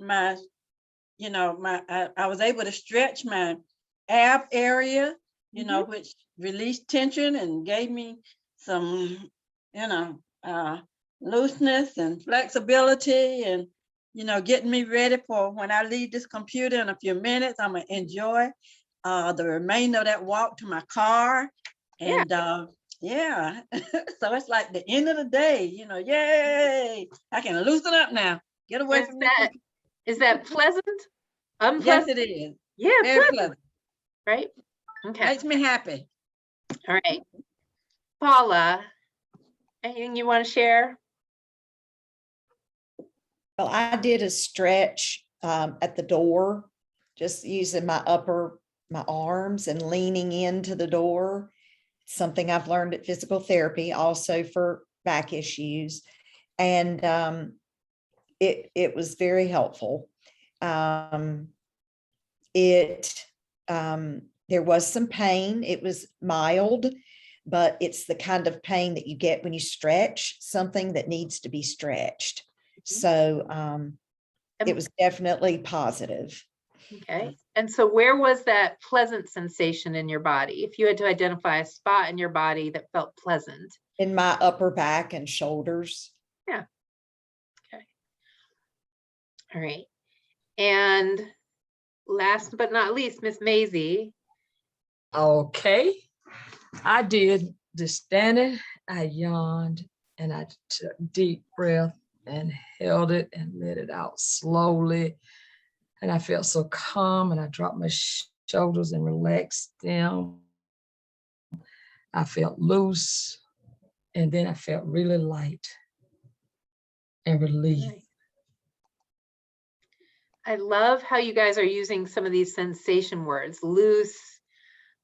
was able to stretch my ab area, which released tension and gave me some, looseness and flexibility, and, getting me ready for when I leave this computer in a few minutes. I'm going to enjoy the remainder of that walk to my car. And yeah, so it's like the end of the day, yay, I can loosen up now. Get away from me. Is that pleasant? Yes, it is. Yeah, very pleasant. Right? Okay. Makes me happy. All right. Paula, anything you want to share? Well, I did a stretch at the door, just using my arms and leaning into the door. Something I've learned at physical therapy, also for back issues. And it was very helpful. There was some pain. It was mild, but it's the kind of pain that you get when you stretch something that needs to be stretched. So it was definitely positive. Okay. And so where was that pleasant sensation in your body? If you had to identify a spot in your body that felt pleasant. In my upper back and shoulders. Yeah. Okay. All right. And last but not least, Miss Maisie. Okay. I did the standing. I yawned and I took a deep breath and held it and let it out slowly. And I felt so calm, and I dropped my shoulders and relaxed them. I felt loose, and then I felt really light and relieved. I love how you guys are using some of these sensation words, loose,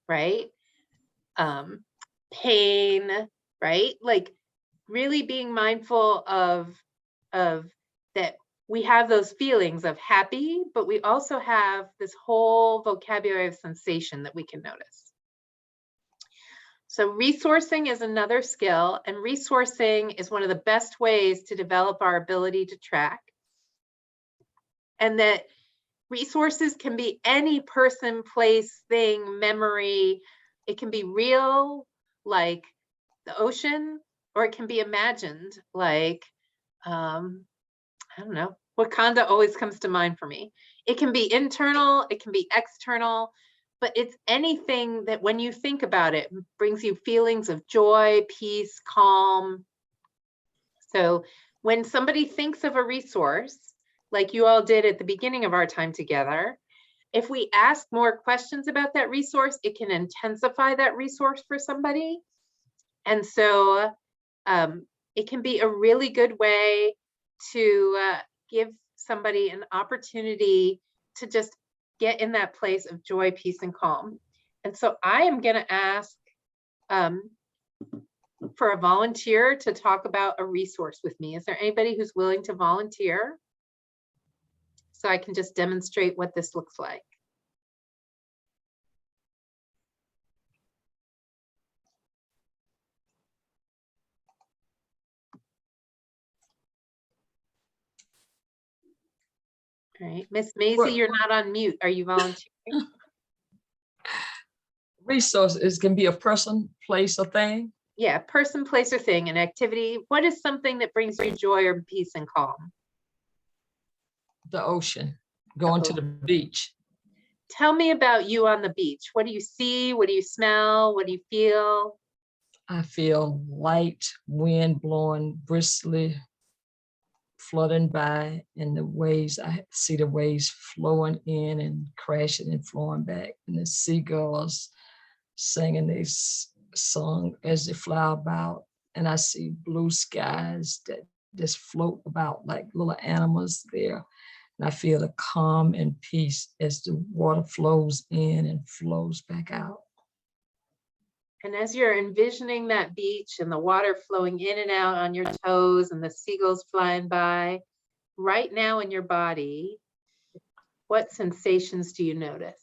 right? Pain, right? Like really being mindful of that we have those feelings of happy, but we also have this whole vocabulary of sensation that we can notice. So resourcing is another skill, and resourcing is one of the best ways to develop our ability to track. and that resources can be any person, place, thing, memory. It can be real, like the ocean, or it can be imagined, like, I don't know, Wakanda always comes to mind for me. It can be internal, it can be external, but it's anything that when you think about it, brings you feelings of joy, peace, calm. So when somebody thinks of a resource, like you all did at the beginning of our time together, if we ask more questions about that resource, it can intensify that resource for somebody. And so it can be a really good way to give somebody an opportunity to just get in that place of joy, peace, and calm. And so I am going to ask for a volunteer to talk about a resource with me. Is there anybody who's willing to volunteer? So I can just demonstrate what this looks like. All right, Miss Maisie, Well- you're not on mute. Are you volunteering? Resources can be a person, place, or thing. Yeah, person, place, or thing, an activity. What is something that brings you joy or peace and calm? The ocean, going to the beach. Tell me about you on the beach. What do you see? What do you smell? What do you feel? I feel light wind blowing briskly, flooding by, and the waves, I see the waves flowing in and crashing and flowing back, and the seagulls singing this song as they fly about, and I see blue skies that just float about like little animals there. And I feel the calm and peace as the water flows in and flows back out. And as you're envisioning that beach and the water flowing in and out on your toes and the seagulls flying by, right now in your body, what sensations do you notice?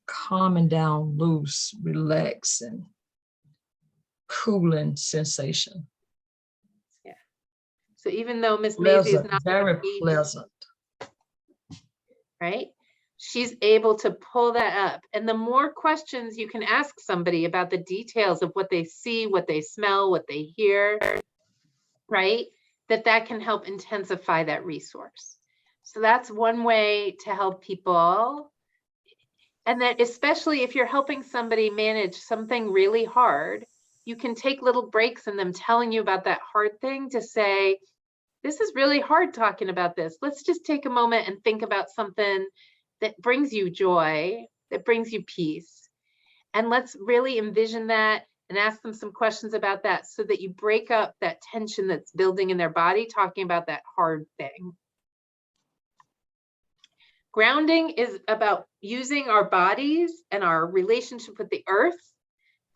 Calming down, loose, relaxing, cooling sensation. Yeah. So even though Miss Maisie is Pleasant, not on very the beach, pleasant. right? She's able to pull that up. And the more questions you can ask somebody about the details of what they see, what they smell, what they hear, right? That can help intensify that resource. So that's one way to help people. And that especially if you're helping somebody manage something really hard, you can take little breaks in them telling you about that hard thing to say, this is really hard talking about this. Let's just take a moment and think about something that brings you joy, that brings you peace. And let's really envision that and ask them some questions about that so that you break up that tension that's building in their body, talking about that hard thing. Grounding is about using our bodies and our relationship with the earth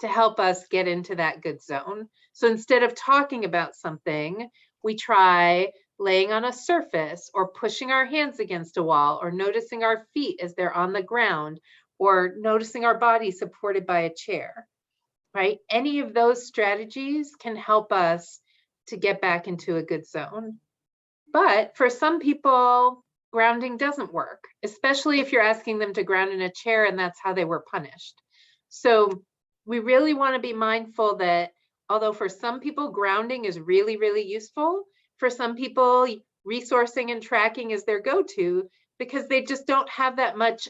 to help us get into that good zone. So instead of talking about something, we try laying on a surface or pushing our hands against a wall or noticing our feet as they're on the ground or noticing our body supported by a chair, right? Any of those strategies can help us to get back into a good zone. But for some people, grounding doesn't work, especially if you're asking them to ground in a chair and that's how they were punished. So we really want to be mindful that although for some people grounding is really, really useful, for some people resourcing and tracking is their go-to because they just don't have that much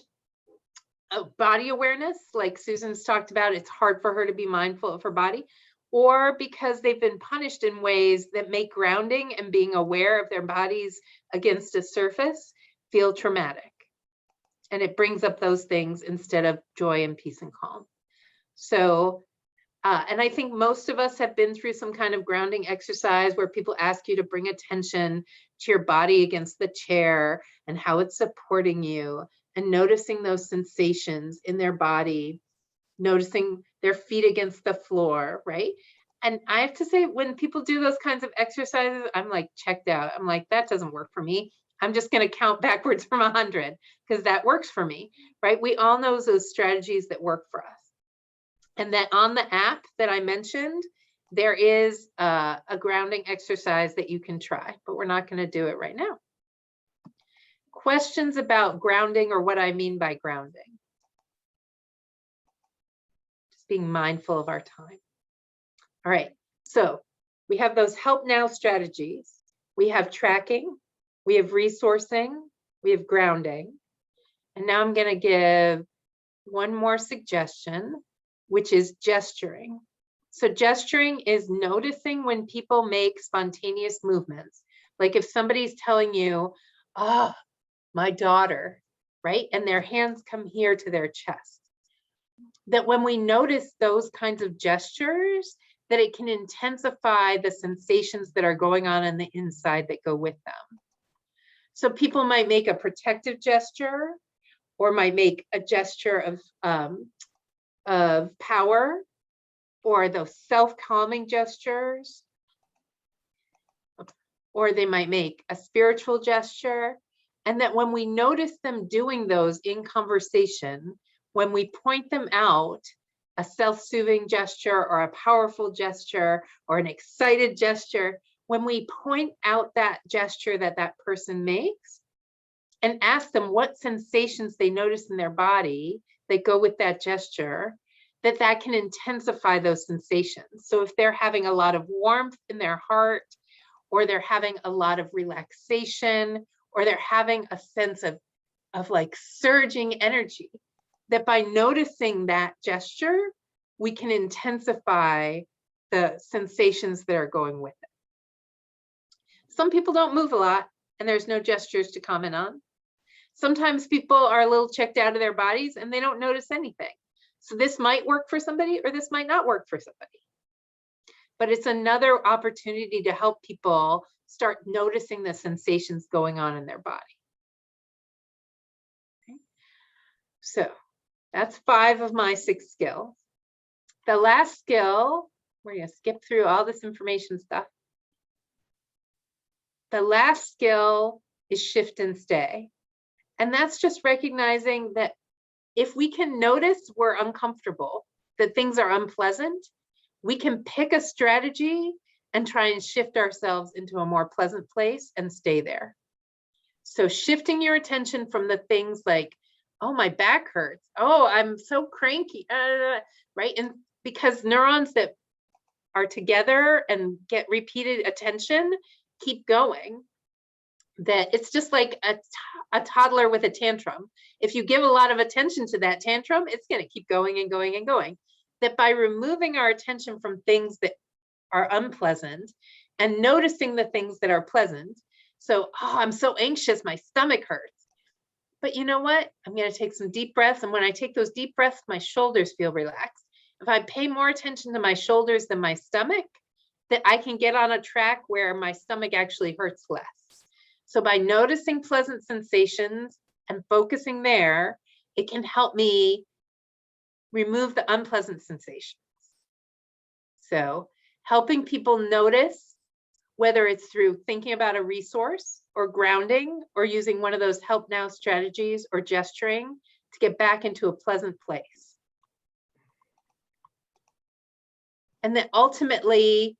body awareness. Like Susan's talked about, it's hard for her to be mindful of her body, or because they've been punished in ways that make grounding and being aware of their bodies against a surface feel traumatic. And it brings up those things instead of joy and peace and calm. So, and I think most of us have been through some kind of grounding exercise where people ask you to bring attention to your body against the chair and how it's supporting you and noticing those sensations in their body, noticing their feet against the floor, right? And I have to say, when people do those kinds of exercises, I'm like checked out. I'm like, that doesn't work for me. I'm just going to count backwards from 100 because that works for me, right? We all know those strategies that work for us. And that on the app that I mentioned, there is a grounding exercise that you can try, but we're not going to do it right now. Questions about grounding or what I mean by grounding? Just being mindful of our time. All right, so we have those help now strategies. We have tracking, we have resourcing, we have grounding. And now I'm going to give one more suggestion, which is gesturing. So gesturing is noticing when people make spontaneous movements. Like if somebody's telling you, oh, my daughter, right? And their hands come here to their chest. That when we notice those kinds of gestures, that it can intensify the sensations that are going on the inside that go with them. So people might make a protective gesture or might make a gesture of power, or those self-calming gestures, or they might make a spiritual gesture. And that when we notice them doing those in conversation, when we point them out, a self-soothing gesture or a powerful gesture or an excited gesture, when we point out that gesture that that person makes and ask them what sensations they notice in their body that go with that gesture, that can intensify those sensations. So if they're having a lot of warmth in their heart, or they're having a lot of relaxation, or they're having a sense of like surging energy, that by noticing that gesture, we can intensify the sensations that are going with it. Some people don't move a lot and there's no gestures to comment on. Sometimes people are a little checked out of their bodies and they don't notice anything. So this might work for somebody or this might not work for somebody. But it's another opportunity to help people start noticing the sensations going on in their body. Okay. So that's 5 of my 6 skills. The last skill, we're going to skip through all this information stuff. The last skill is shift and stay. And that's just recognizing that if we can notice we're uncomfortable, that things are unpleasant, we can pick a strategy and try and shift ourselves into a more pleasant place and stay there. So shifting your attention from the things like, oh, my back hurts. Oh, I'm so cranky, right? And because neurons that are together and get repeated attention keep going, that it's just like a toddler with a tantrum. If you give a lot of attention to that tantrum, it's going to keep going and going and going. That by removing our attention from things that are unpleasant and noticing the things that are pleasant. So, oh, I'm so anxious, my stomach hurts. But you know what? I'm going to take some deep breaths. And when I take those deep breaths, my shoulders feel relaxed. If I pay more attention to my shoulders than my stomach, that I can get on a track where my stomach actually hurts less. So by noticing pleasant sensations and focusing there, it can help me remove the unpleasant sensations. So helping people notice, whether it's through thinking about a resource or grounding or using one of those help now strategies or gesturing to get back into a pleasant place. And then ultimately,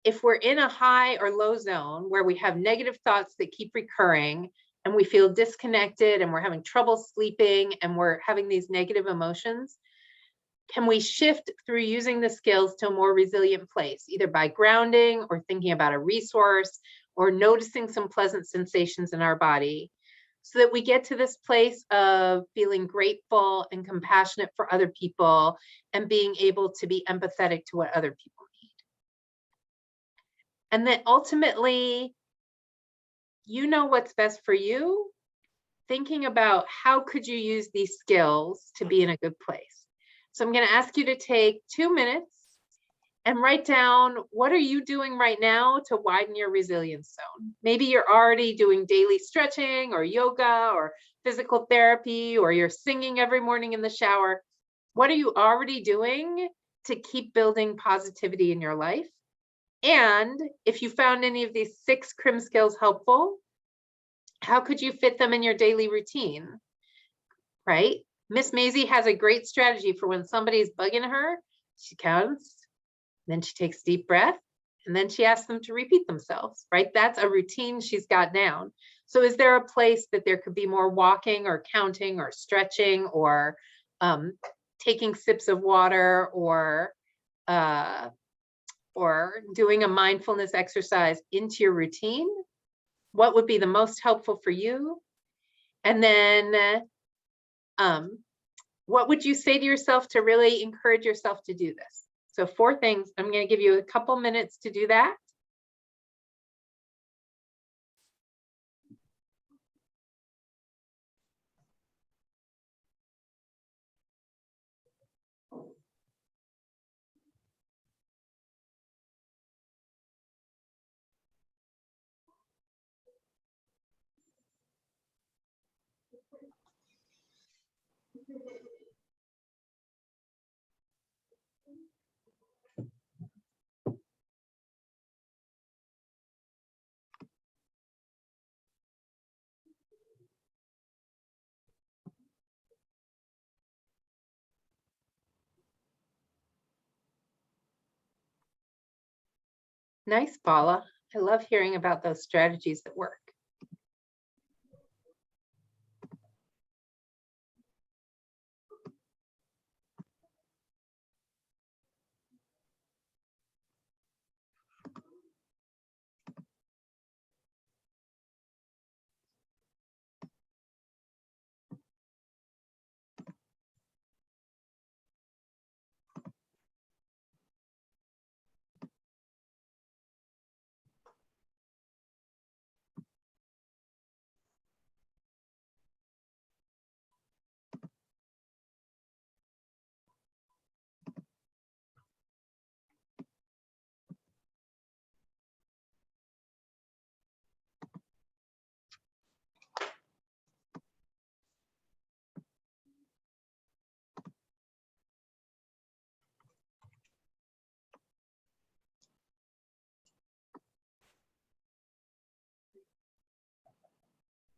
if we're in a high or low zone where we have negative thoughts that keep recurring and we feel disconnected and we're having trouble sleeping and we're having these negative emotions, can we shift through using the skills to a more resilient place, either by grounding or thinking about a resource or noticing some pleasant sensations in our body, so that we get to this place of feeling grateful and compassionate for other people and being able to be empathetic to what other people need. And then ultimately, you know what's best for you, thinking about how could you use these skills to be in a good place. So I'm going to ask you to take 2 minutes and write down, what are you doing right now to widen your resilience zone? Maybe you're already doing daily stretching or yoga or physical therapy, or you're singing every morning in the shower. What are you already doing to keep building positivity in your life? And if you found any of these 6 CRIM skills helpful, how could you fit them in your daily routine, right? Miss Maisie has a great strategy for when somebody's bugging her. She counts Then she takes a deep breath, and then she asks them to repeat themselves, right? That's a routine she's got down. So is there a place that there could be more walking or counting or stretching or taking sips of water or doing a mindfulness exercise into your routine? What would be the most helpful for you? And then what would you say to yourself to really encourage yourself to do this? So 4 things. I'm going to give you a couple minutes to do that. Nice, Paula. I love hearing about those strategies that work.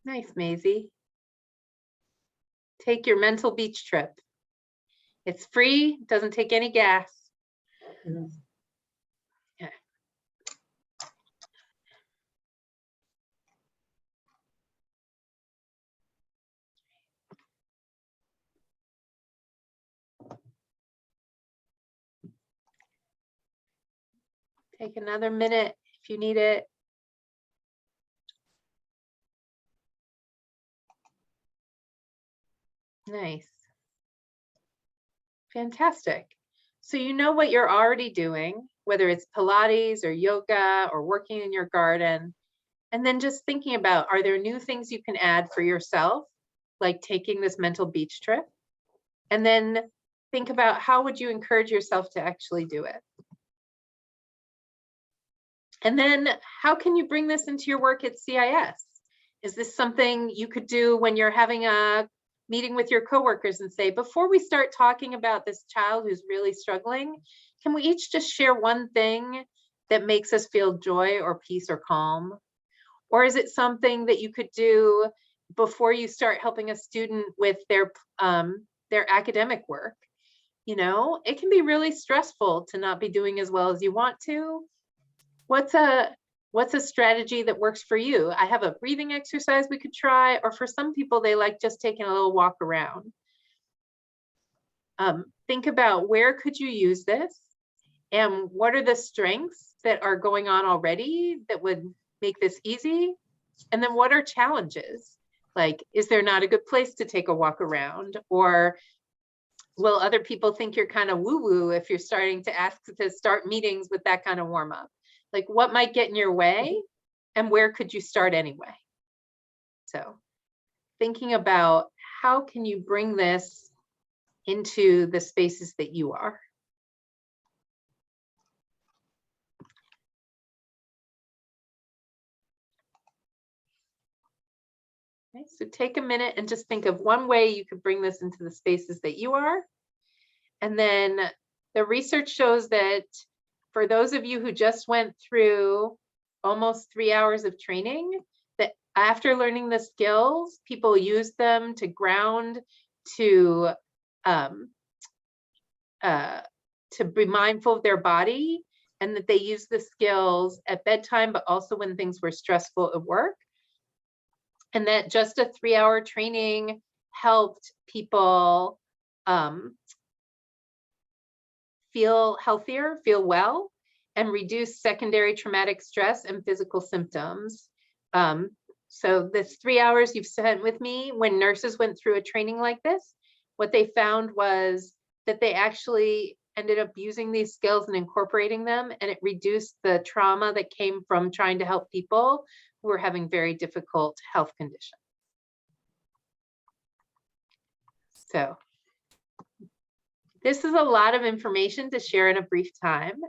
Nice, Maisie. Take your mental beach trip. It's free, doesn't take any gas. Yeah. Take another minute if you need it. Nice. Fantastic. So you know what you're already doing, whether it's Pilates or yoga or working in your garden. And then just thinking about, are there new things you can add for yourself, like taking this mental beach trip? And then think about, how would you encourage yourself to actually do it? And then how can you bring this into your work at CIS? Is this something you could do when you're having a meeting with your coworkers and say, before we start talking about this child who's really struggling, can we each just share one thing that makes us feel joy or peace or calm? Or is it something that you could do before you start helping a student with their academic work? You know, it can be really stressful to not be doing as well as you want to. What's a strategy that works for you? I have a breathing exercise we could try, or for some people, they like just taking a little walk around. Think about, where could you use this? And what are the strengths that are going on already that would make this easy? And then what are challenges? Like, is there not a good place to take a walk around? Or will other people think you're kind of woo-woo if you're starting to ask to start meetings with that kind of warm up? Like, what might get in your way, and where could you start anyway? So thinking about, how can you bring this into the spaces that you are? Okay, so take a minute and just think of one way you could bring this into the spaces that you are. And then the research shows that for those of you who just went through almost 3 hours of training, that after learning the skills, people use them to ground, to to be mindful of their body, and that they use the skills at bedtime, but also when things were stressful at work. And that just a 3-hour training helped people feel healthier, feel well, and reduce secondary traumatic stress and physical symptoms. So this 3 hours you've spent with me, when nurses went through a training like this, what they found was that they actually ended up using these skills and incorporating them, and it reduced the trauma that came from trying to help people who were having very difficult health conditions. So this is a lot of information to share in a brief time,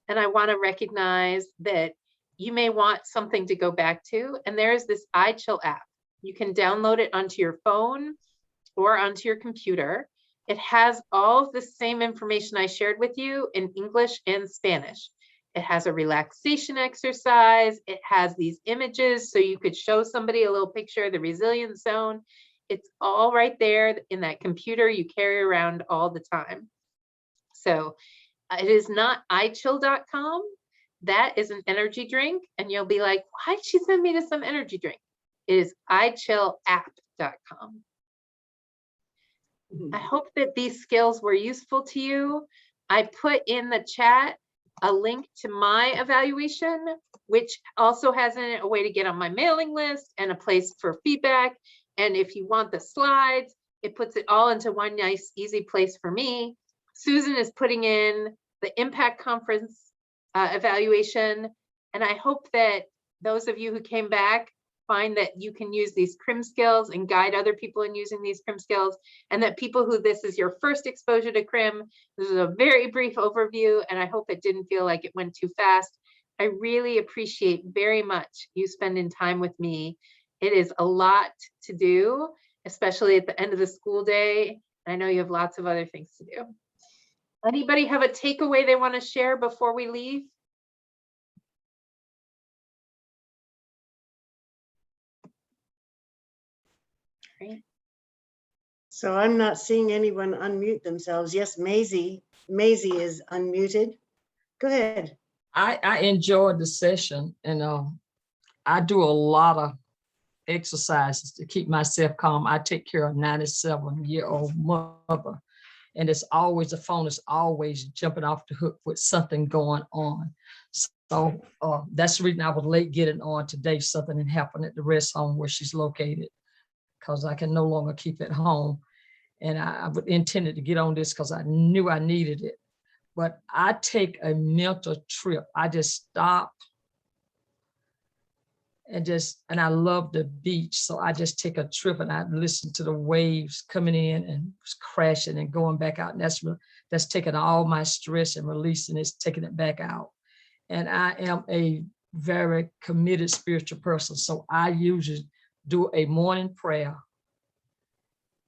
and I want to recognize that you may want something to go back to, and there's this iChill app. You can download it onto your phone or onto your computer. It has all of the same information I shared with you in English and Spanish. It has a relaxation exercise. It has these images, so you could show somebody a little picture of the resilience zone. It's all right there in that computer you carry around all the time. So it is not iChill.com. That is an energy drink, and you'll be like, why did she send me to some energy drink? It is iChillApp.com. I hope that these skills were useful to you. I put in the chat a link to my evaluation, which also has in it a way to get on my mailing list and a place for feedback. And if you want the slides, it puts it all into one nice, easy place for me. Susan is putting in the Impact Conference evaluation. And I hope that those of you who came back find that you can use these CRIM skills and guide other people in using these CRIM skills, and that people who this is your first exposure to CRIM, this is a very brief overview, and I hope it didn't feel like it went too fast. I really appreciate very much you spending time with me. It is a lot to do, especially at the end of the school day. I know you have lots of other things to do. Anybody have a takeaway they want to share before we leave? Great. So I'm not seeing anyone unmute themselves. Yes, Maisie is unmuted. Go ahead. I enjoyed the session, and I do a lot of exercises to keep myself calm. I take care of a 97-year-old mother, and it's always, the phone is always jumping off the hook with something going on. So that's the reason I was late getting on today. Something had happened at the rest home where she's located, because I can no longer keep it home. And I intended to get on this because I knew I needed it. But I take a mental trip. I just stop and I love the beach. So I just take a trip and I listen to the waves coming in and crashing and going back out. And that's taking all my stress and releasing it, taking it back out. And I am a very committed spiritual person. So I usually do a morning prayer.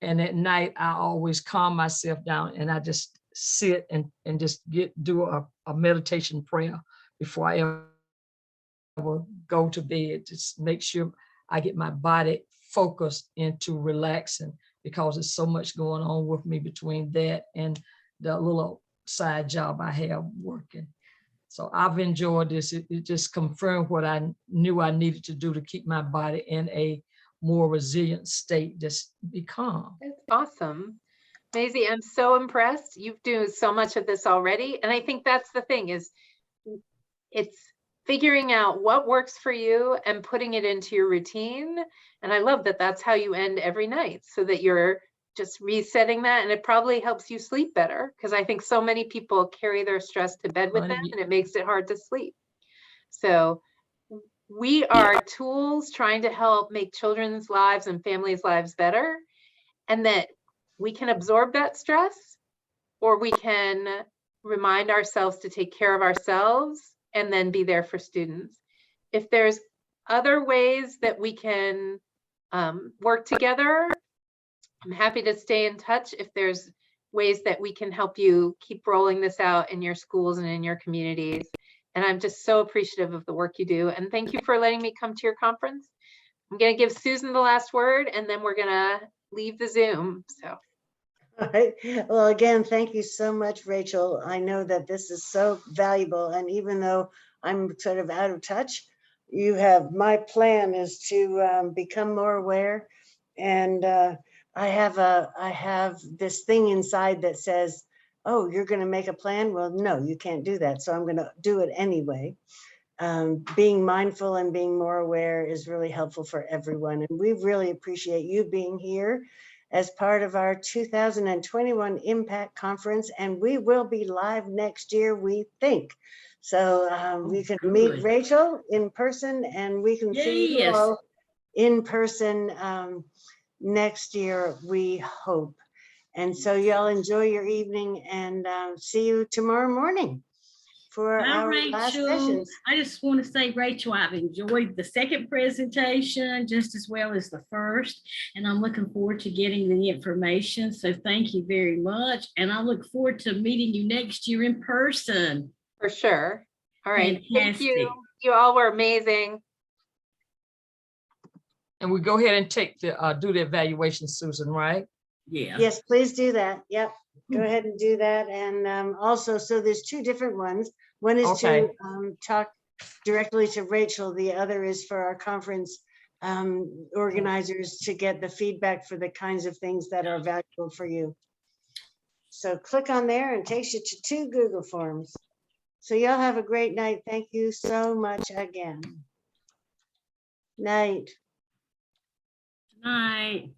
And at night, I always calm myself down and I just sit and just do a meditation prayer before I ever go to bed. Just make sure I get my body focused into relaxing, because there's so much going on with me between that and the little side job I have working. So I've enjoyed this. It just confirmed what I knew I needed to do to keep my body in a more resilient state, just be calm. That's awesome. Maisie, I'm so impressed. You've done so much of this already. And I think that's the thing, is it's figuring out what works for you and putting it into your routine. And I love that that's how you end every night, so that you're just resetting that, and it probably helps you sleep better, because I think so many people carry their stress to bed with them and it makes it hard to sleep. So we are tools trying to help make children's lives and families' lives better, and that we can absorb that stress, or we can remind ourselves to take care of ourselves and then be there for students. If there's other ways that we can work together, I'm happy to stay in touch. If there's ways that we can help you keep rolling this out in your schools and in your communities. And I'm just so appreciative of the work you do. And thank you for letting me come to your conference. I'm going to give Susan the last word, and then we're going to leave the Zoom. So. All right. Well, again, thank you so much, Rachel. I know that this is so valuable, and even though I'm sort of out of touch, my plan is to become more aware. And I have this thing inside that says, oh, you're going to make a plan? Well, no, you can't do that. So I'm going to do it anyway. Being mindful and being more aware is really helpful for everyone. And we really appreciate you being here as part of our 2021 Impact Conference. And we will be live next year, we think. So we can meet good. Rachel in person, and we can see you Yes. all in person next year, we hope. And so y'all enjoy your evening, and see you tomorrow morning for Bye, our last Rachel. sessions. I just want to say, Rachel, I've enjoyed the second presentation just as well as the first, and I'm looking forward to getting the information. So thank you very much. And I look forward to meeting you next year in person. For sure. All right. Thank Fantastic. you. You all were amazing. And we go ahead and take the, do the evaluation, Susan, right? Yeah. Yes, please do that. Yep, go ahead and do that. And also, so there's two different ones. One is Okay. to talk directly to Rachel. The other is for our conference organizers to get the feedback for the kinds of things that are valuable for you. So click on there and it takes you to 2 Google Forms. So y'all have a great night. Thank you so much again. Night. Night.